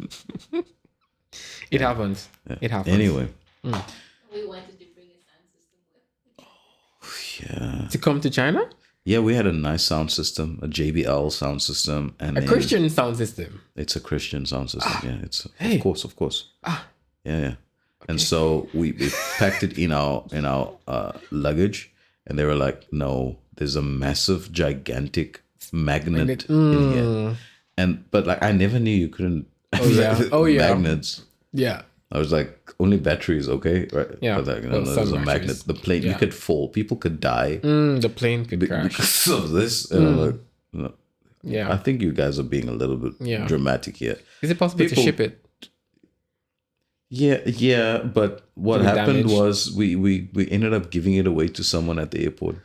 It happens. Yeah. It happens. Anyway. We wanted to bring a sound system with. Yeah. To come to China? Yeah, we had a nice sound system, a JBL sound system, and A Christian sound system. It's a Christian sound system. Yeah, it's Hey. of course. Yeah. And so we packed it in our luggage, and they were like, "No, there's a massive, gigantic magnet in here." But like, I never knew you couldn't. Oh yeah. Magnets. Yeah. I was like, only batteries, okay, right? Yeah. But like, Well, no, some there's a batteries. magnet. The plane, you could fall. People could die The plane could crash. because of this. And I'm like, no. Yeah. I think you guys are being a little bit dramatic here. Is it possible People- to ship it? Yeah. But what Was it happened damaged? was we ended up giving it away to someone at the airport.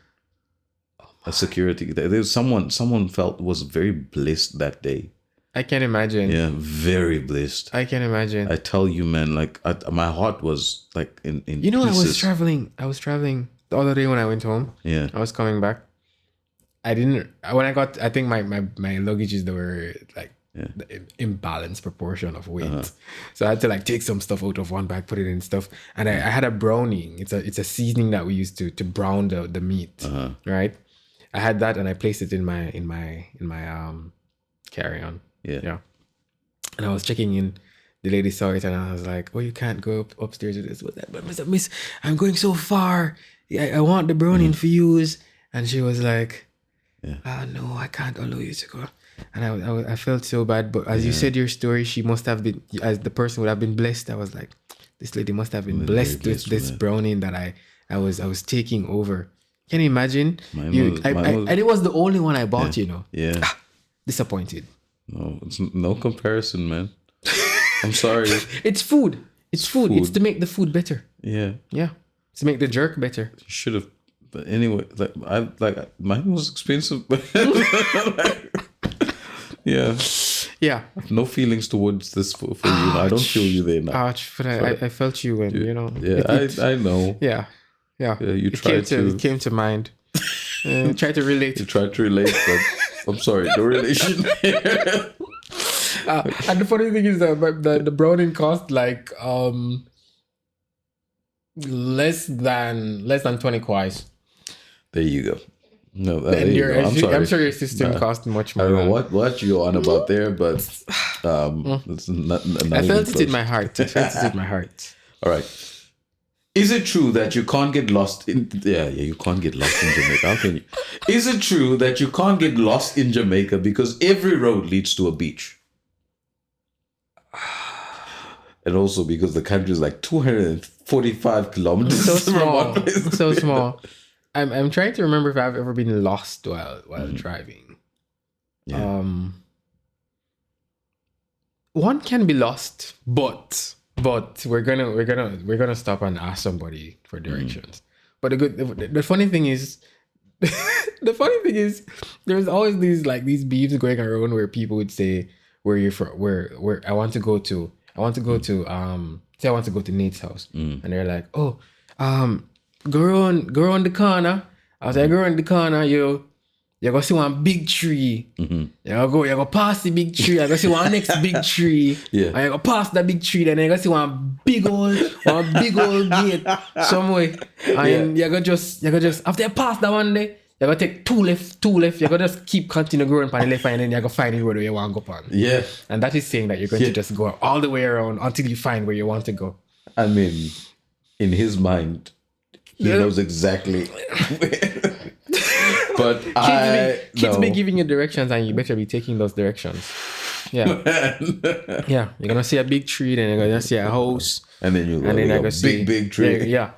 A security. There's someone felt was very blessed that day. I can imagine. Yeah, very blessed. I can imagine. I tell you, man, like my heart was like in You know, pieces. I was traveling the other day when I went home. Yeah. I was coming back. I think my luggages, they were like the imbalanced proportion of weight. So I had to like take some stuff out of one bag, put it in stuff. And I had a browning. It's a seasoning that we use to brown the meat. Right? I had that and I placed it in my carry-on. Yeah. And I was checking in. The lady saw it and I was like, "Oh, you can't go upstairs with this." But Miss, I'm going so far. I want the browning for use. And she was like, "No, I can't allow you to go." And I felt so bad. But as you said your story, she must have been, as the person would have been blessed. I was like, this lady must have been blessed with this browning that I was taking over. Can you imagine? And it was the only one I bought, you know. Yeah. Disappointed. No, it's no comparison, man. I'm sorry. It's food. It's food. It's to make the food better. Yeah. Yeah. To make the jerk better. You should have. But anyway, mine was expensive. Yeah. Yeah. No feelings towards this for you. I don't feel you there now. Ouch. But I felt you when, you know. Yeah, I know. Yeah. Yeah. You tried It came to mind. Try to relate. You tried to relate, but I'm sorry, the relation here. And the funny thing is that the browning cost like less than 20 kwais. There you go. No, I'm sure your system cost much more. I don't know what you're on about there, but it's not I felt it in my heart. All right. Is it true that you can't get lost in you can't get lost in Jamaica? How can you? Is it true that you can't get lost in Jamaica because every road leads to a beach? And also because the country is like 245 kilometers. So small. So small. I'm trying to remember if I've ever been lost while driving. Yeah. One can be lost, but we're gonna stop and ask somebody for directions. But the funny thing is, there's always these beefs going around where people would say, "Where you're from? Where I want to go to say I want to go to Nate's house," and they're like, "Oh, go around the corner." I was like, "Go around the corner, you go see one big tree. You go past the big tree. I go see one next big tree. Yeah. And you go past the big tree, then you go see one big old gate somewhere. And you go just after you pass that one day, you go take two left. You go just keep continue going on the left and then you go find the road where you want to go on. Yeah. And that is saying that you're going to just go all the way around until you find where you want to go. I mean, in his mind, he knows exactly where. But kids be giving you directions and you better be taking those directions. Yeah. Yeah. You're gonna see a big tree, then you're gonna see a house. And then you're gonna see a big tree. Yeah.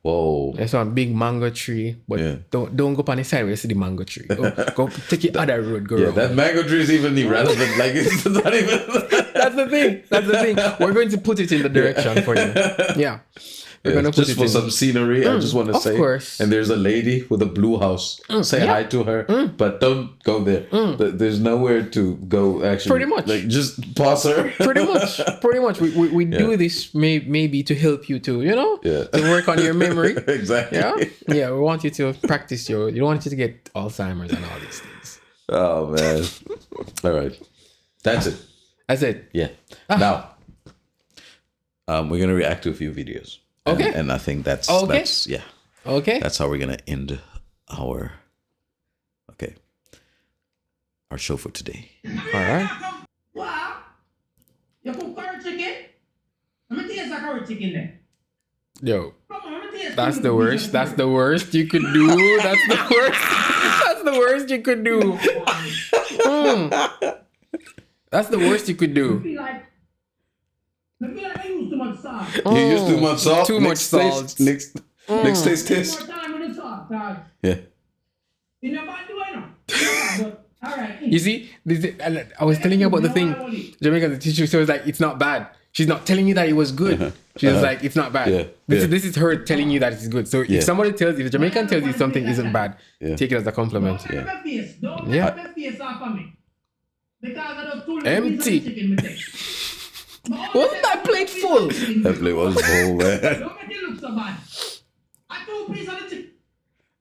Whoa. There's one big mango tree. But don't go on the side where you see the mango tree. Go take the other road, go around. That mango tree is even irrelevant. Like it's not even That's the thing. We're going to put it in the direction for you. Yeah. We're gonna put just for some scenery. I just want to say, course. And there's a lady with a blue house. Say hi to her, but don't go there. There's nowhere to go. Actually, pretty much. Like just pass her. Pretty much. We do this maybe to help you to to work on your memory. Exactly. Yeah. We want you to practice you don't want you to get Alzheimer's and all these things. Oh man. All right. That's it. Yeah. Now, we're gonna react to a few videos. Okay. And I think that's Okay. That's how we're gonna end our show for today. All right. Wow. You put curry chicken? Let me taste that curry chicken then. Yo. Come on, let me taste That's the worst. That's the worst you could do. That's the worst. That's the worst you could do. That's the worst you could do. I use too much salt. You use too much salt. Too much salt. Next taste. More time with the salt, dog. Yeah. You never do it, all right. You see, I was telling you about the thing. Jamaica, the teacher, so it's like, it's not bad. She's not telling you that it was good. She's like, it's not bad. Yeah. This is her telling you that it's good. So if somebody tells you, if a Jamaican tells you something isn't bad, take it as a compliment. Don't Yeah. make the face off of me. Empty. Wasn't that plate full? That plate was full, man.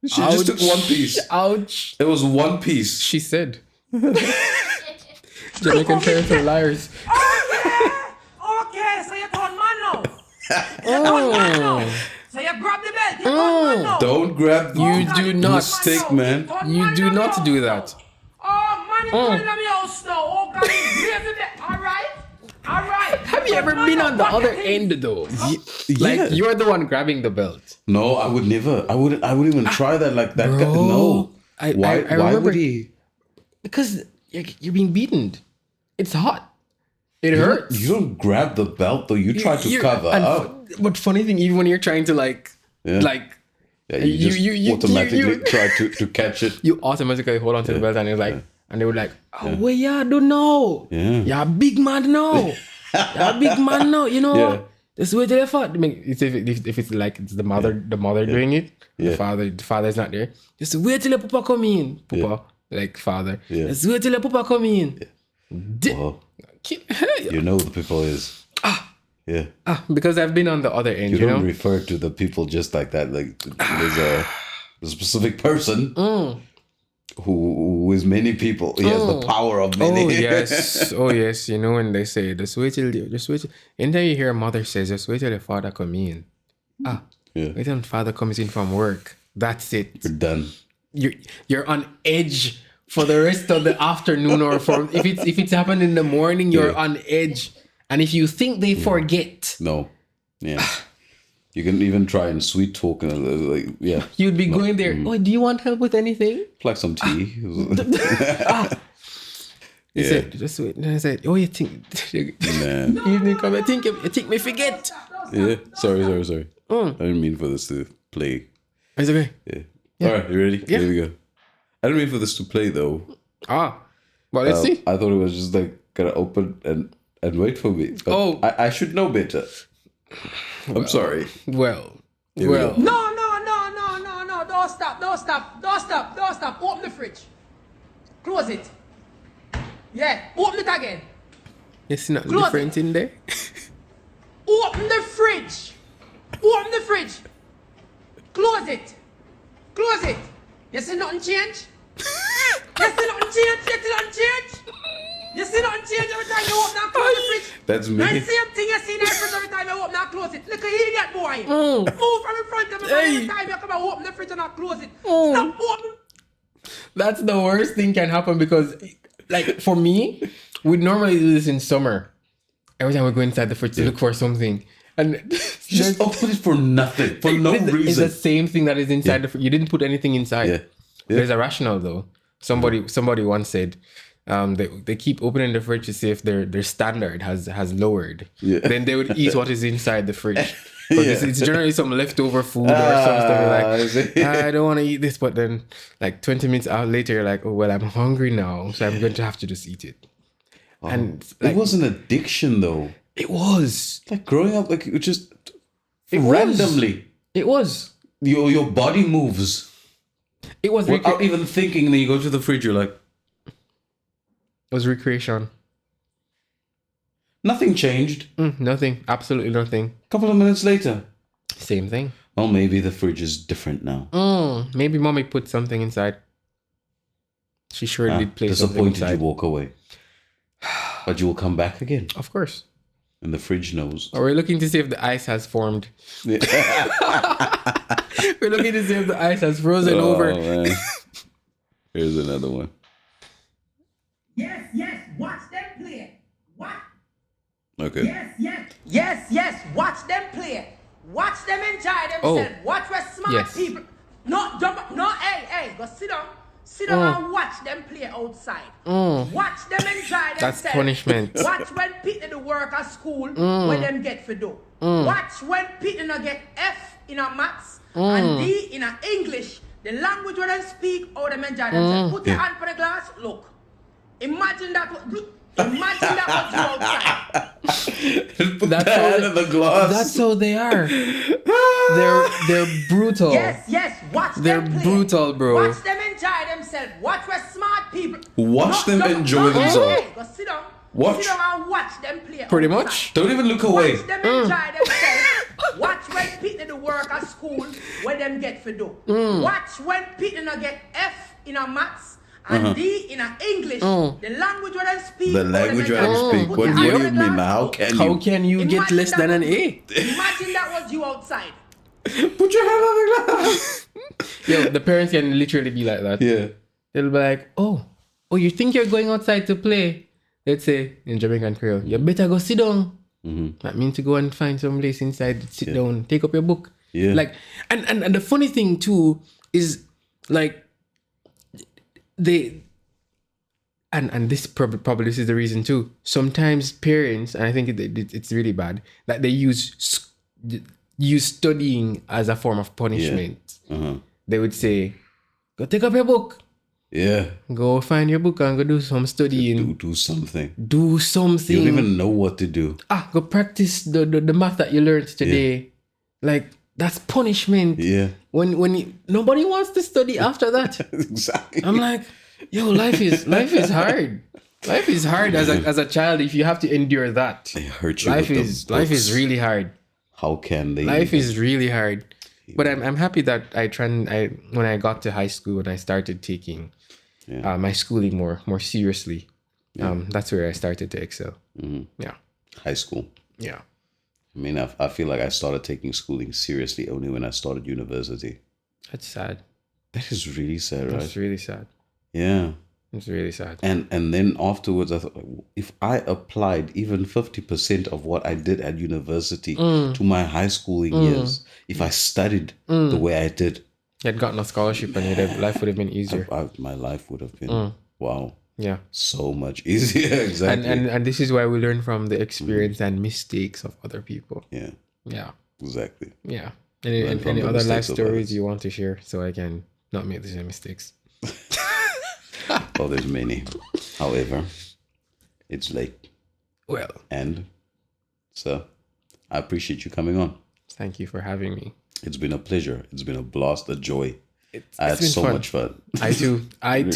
She just took one piece. Ouch. It was one piece. She said. Jamaican parents are liars. Okay, so you turn man now. So you grab the belt, you turn man now. Don't grab the You do not. stick, man. You do not do that. Oh, man, you turn in my house now. Oh, God, you grab the belt. Alright. Have you ever been on the other end though? Like you're the one grabbing the belt. No, I would never. I wouldn't even try that like that. Bro, No. I Why remember, would he? Because you're being beaten. It's hot. It hurts. You don't grab the belt though. You try to cover up. But funny thing, even when you're trying to Yeah, you just you- automatically try to catch it. you automatically hold on to the belt and it's like, and they were like, oh, well, yeah, I don't know. Yeah. You're a big man now. You're a big man now, you know. Yeah. Just wait till the father. If it's like it's the mother doing it, Yeah. the father's not there. Just wait till the papa come in. Papa, like father. Yeah. Just wait till the papa come in. Well, you know the people is. Yeah. Because I've been on the other end, You you don't know. refer to the people just like that. Like there's a specific person who is many people. He has the power of many. Oh yes. You know when they say just wait till. Anytime you hear a mother says just wait till the father come in. Yeah. Wait till the father comes in from work. That's it. You're done. You're on edge for the rest of the afternoon, or for if it's happened in the morning, you're on edge. And if you think they forget, No. Yeah. You can even try and sweet talk and like you'd be going there. Oh, do you want help with anything? like some tea. He said, just wait. And I said, oh, you think? Man. Evening come. You think me forget? Yeah. Sorry. I didn't mean for this to play. It's okay. Yeah. All right, you ready? Yeah. Here we go. I didn't mean for this to play though. Well, let's see. I thought it was just like gonna open and wait for me. But I should know better. I'm sorry. Well. Here we go. No. Don't stop. Open the fridge. Close it. Yeah, open it again. It's not Close different in there. Open the fridge. Close it. You see nothing change? You see nothing change every time you open and close the fridge? That's me. The same thing you see in the fridge every time you open and close it. Look at idiot boy. Move from in front of me every time you come and open the fridge and close it. Stop opening. That's the worst thing can happen because, like, for me, we normally do this in summer. Every time we go inside the fridge to look for something. And Just open it for nothing, for no It's reason. the same thing that is inside the fridge. You didn't put anything inside. Yeah. There's a rationale though. Somebody once said they keep opening the fridge to see if their standard has lowered. Yeah. Then they would eat what is inside the fridge. Because it's generally some leftover food or some stuff. You're like, I don't want to eat this, but then like 20 minutes out later, you're like, oh well, I'm hungry now, so I'm going to have to just eat it. And It was an addiction though. it was Like growing up, like it just It was. randomly your body moves it was without even thinking. And then you go to the fridge, you're like, it was recreation. nothing changed. Nothing, absolutely nothing. A couple of minutes later, Same thing. oh, maybe the fridge is different now. Maybe mommy put something inside. She sure did place something Disappointed inside. you walk away, but you will come back again, Of course. and the fridge knows. Or we're looking to see if the ice has formed. We're looking to see if the ice has frozen over. Man. Here's another one. Yes, watch them play. What? Okay. Yes, watch them play. Watch them enjoy themselves. Watch where smart Yes. people. No, hey, go sit down. Sit down and watch them play outside. Watch them enjoy themselves. That's punishment. Watch when people do work at school, when them get for do. Watch when people no get F in a maths and D in a English. The language when they speak, how them enjoy themselves. Put your hand on the glass, look. Imagine that. Imagine that was you outside. Put That's the how hand they- in the glass. That's how they are. They're brutal. Yes, watch They're them play. brutal, bro. Watch them enjoy themselves. Watch where smart people. Watch them enjoy themselves. Go sit down. Watch. Sit down and watch them play. Pretty outside. much. Don't even look away. Watch them enjoy themselves. Watch when people do work at school, when them get for do. Watch when people no get F in a maths and D in a English. The language where they speak. The language where they they speak. What do you mean? How can How you? can you get Imagine less than an A? Imagine that was you outside. Put your hand on the glass. Yo, the parents can literally be like that. Yeah. They'll be like, oh, you think you're going outside to play? Let's say in Jamaican Creole, you better go sit down. That means to go and find some place inside, sit down, take up your book. Yeah. Like, and the funny thing too is like they and this probably this is the reason too. Sometimes parents, and I think it's really bad, that they use studying as a form of punishment. They would say, go take up your book. Yeah. Go find your book and go do some studying. Do something. Do something. You don't even know what to do. Go practice the math that you learned today. Like, that's punishment. Yeah. When nobody wants to study after that. Exactly. I'm like, yo, life is hard. Life is hard as a child if you have to endure that. They hurt you. Life with the is books. really hard. How can they? Life is really hard. But I'm happy that when I got to high school, when I started taking my schooling more seriously, that's where I started to excel. Yeah. High school. Yeah. I mean, I feel like I started taking schooling seriously only when I started university. That's sad. That is really sad, right? That's really sad. Yeah. It's really sad. And then afterwards, I thought, if I applied even 50% of what I did at university to my high schooling years, if I studied the way I did, You had gotten a scholarship and life would have been easier. my life would have been, wow, Yeah. so much easier. Exactly. And this is why we learn from the experience and mistakes of other people. Yeah, Yeah. exactly. Yeah. Learn And from any the other life mistakes of stories others. you want to share so I can not make the same mistakes? Well, there's many. However, it's late. Well, And so I appreciate you coming on. thank you for having me. It's been a pleasure. It's been a blast, a joy. I had been so fun. much fun. I too. It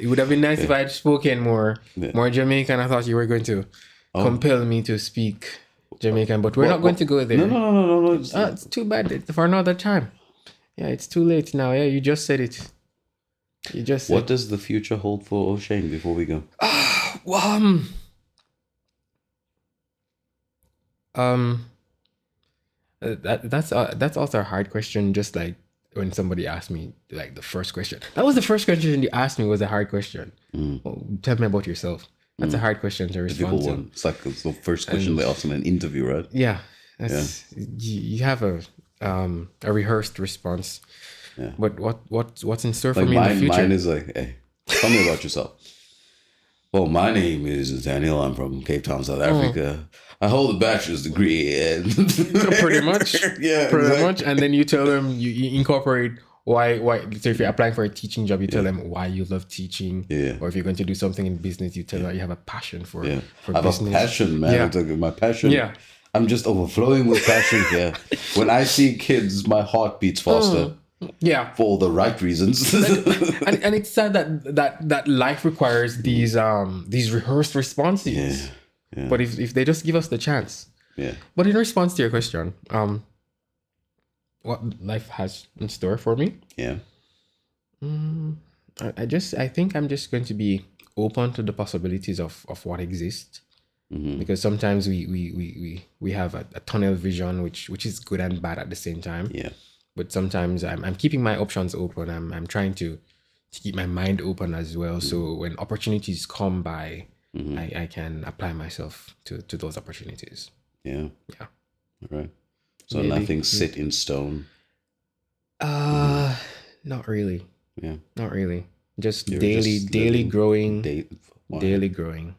would have been nice if I had spoken more Jamaican. I thought you were going to compel me to speak Jamaican, but we're not going to go there. No. It's too bad. It's for another time. Yeah, it's too late now. Yeah, you just said it. You just said What does the future hold for O'Shane before we go? That's also a hard question. Just like when somebody asked me, like the first question. That was the first question you asked me. Was a hard question. Well, tell me about yourself. That's a hard question to respond Difficult to. one. It's like the first question they asked in an interview, right? Yeah, you have a rehearsed response. Yeah. But what's in store for Like me in the future? mine is like, hey, tell me about yourself. Well, my name is Daniel. I'm from Cape Town, South Africa. I hold a bachelor's degree. And Pretty much. Yeah, Pretty exactly. much. And then you tell them you incorporate why. So if you're applying for a teaching job, you tell them why you love teaching. Yeah. Or if you're going to do something in business, you tell them you have a passion for Yeah. for I have business. a passion, man. Yeah. It's like my passion. Yeah. I'm just overflowing with passion here. When I see kids, my heart beats faster Yeah. for all the right reasons. And it's sad that life requires these rehearsed responses. Yeah. But if they just give us the chance. Yeah. But in response to your question, what life has in store for me, Yeah. I think I'm just going to be open to the possibilities of what exists. Because sometimes we have a tunnel vision which is good and bad at the same time. Yeah. But sometimes I'm keeping my options open. I'm trying to keep my mind open as well. So when opportunities come by, I can apply myself to those opportunities. Yeah. Yeah. All right. So Maybe. nothing's set in stone. Not really. Yeah. Not really. Just You're daily just daily living growing. Wow. Daily growing.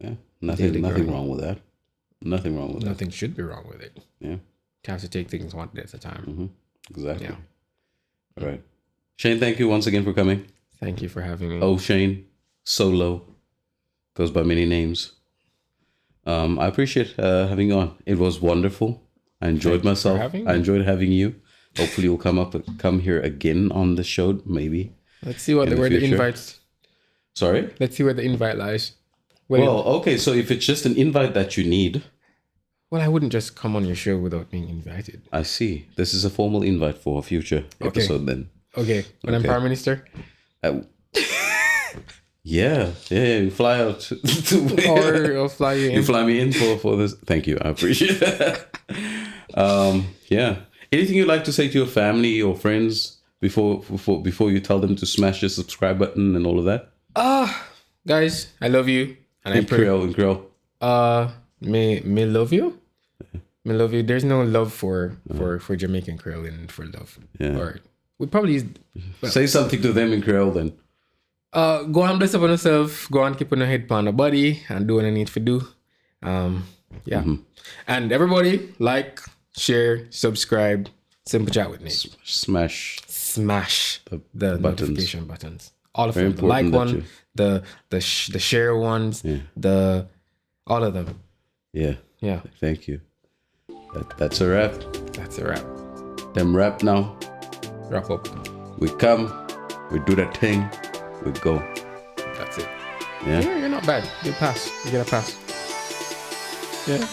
Yeah. daily Nothing growing. wrong with that. Nothing wrong with that. Nothing should be wrong with it. Yeah. You have to take things one day at a time. Exactly. Yeah. All right. Shane, thank you once again for coming. Thank you for having me. Oh, Shane, solo, goes by many names. I appreciate having you on. It was wonderful. I enjoyed myself. I enjoyed having you. Hopefully you'll come here again on the show, maybe. Let's see where the invites. Sorry? Let's see where the invite lies. Well, okay, so if it's just an invite that you need. Well, I wouldn't just come on your show without being invited. I see. This is a formal invite for a future episode then. Okay. When I'm Prime Minister? Yeah, you fly out to or I'll fly you in. You fly me in for this. Thank you. I appreciate that. Yeah. Anything you'd like to say to your family or friends before you tell them to smash the subscribe button and all of that? Guys, I love you. And in Creole. Me love you. Me love you. There's no love for Jamaican Creole and for love. Yeah. Or we probably say something to them in Creole then. Go and bless up on yourself. Go and keep on your head on the body and do what I need to do. Yeah. And everybody, like, share, subscribe, simple chat with me. Smash the notification buttons. All of them. The like one, the share ones, all of them. Yeah. Yeah. Thank you. That's a wrap. That's a wrap. Them wrap now. Wrap up. We come, we do that thing, we go. That's it. Yeah. You're not bad. You pass. You get a pass. Yeah.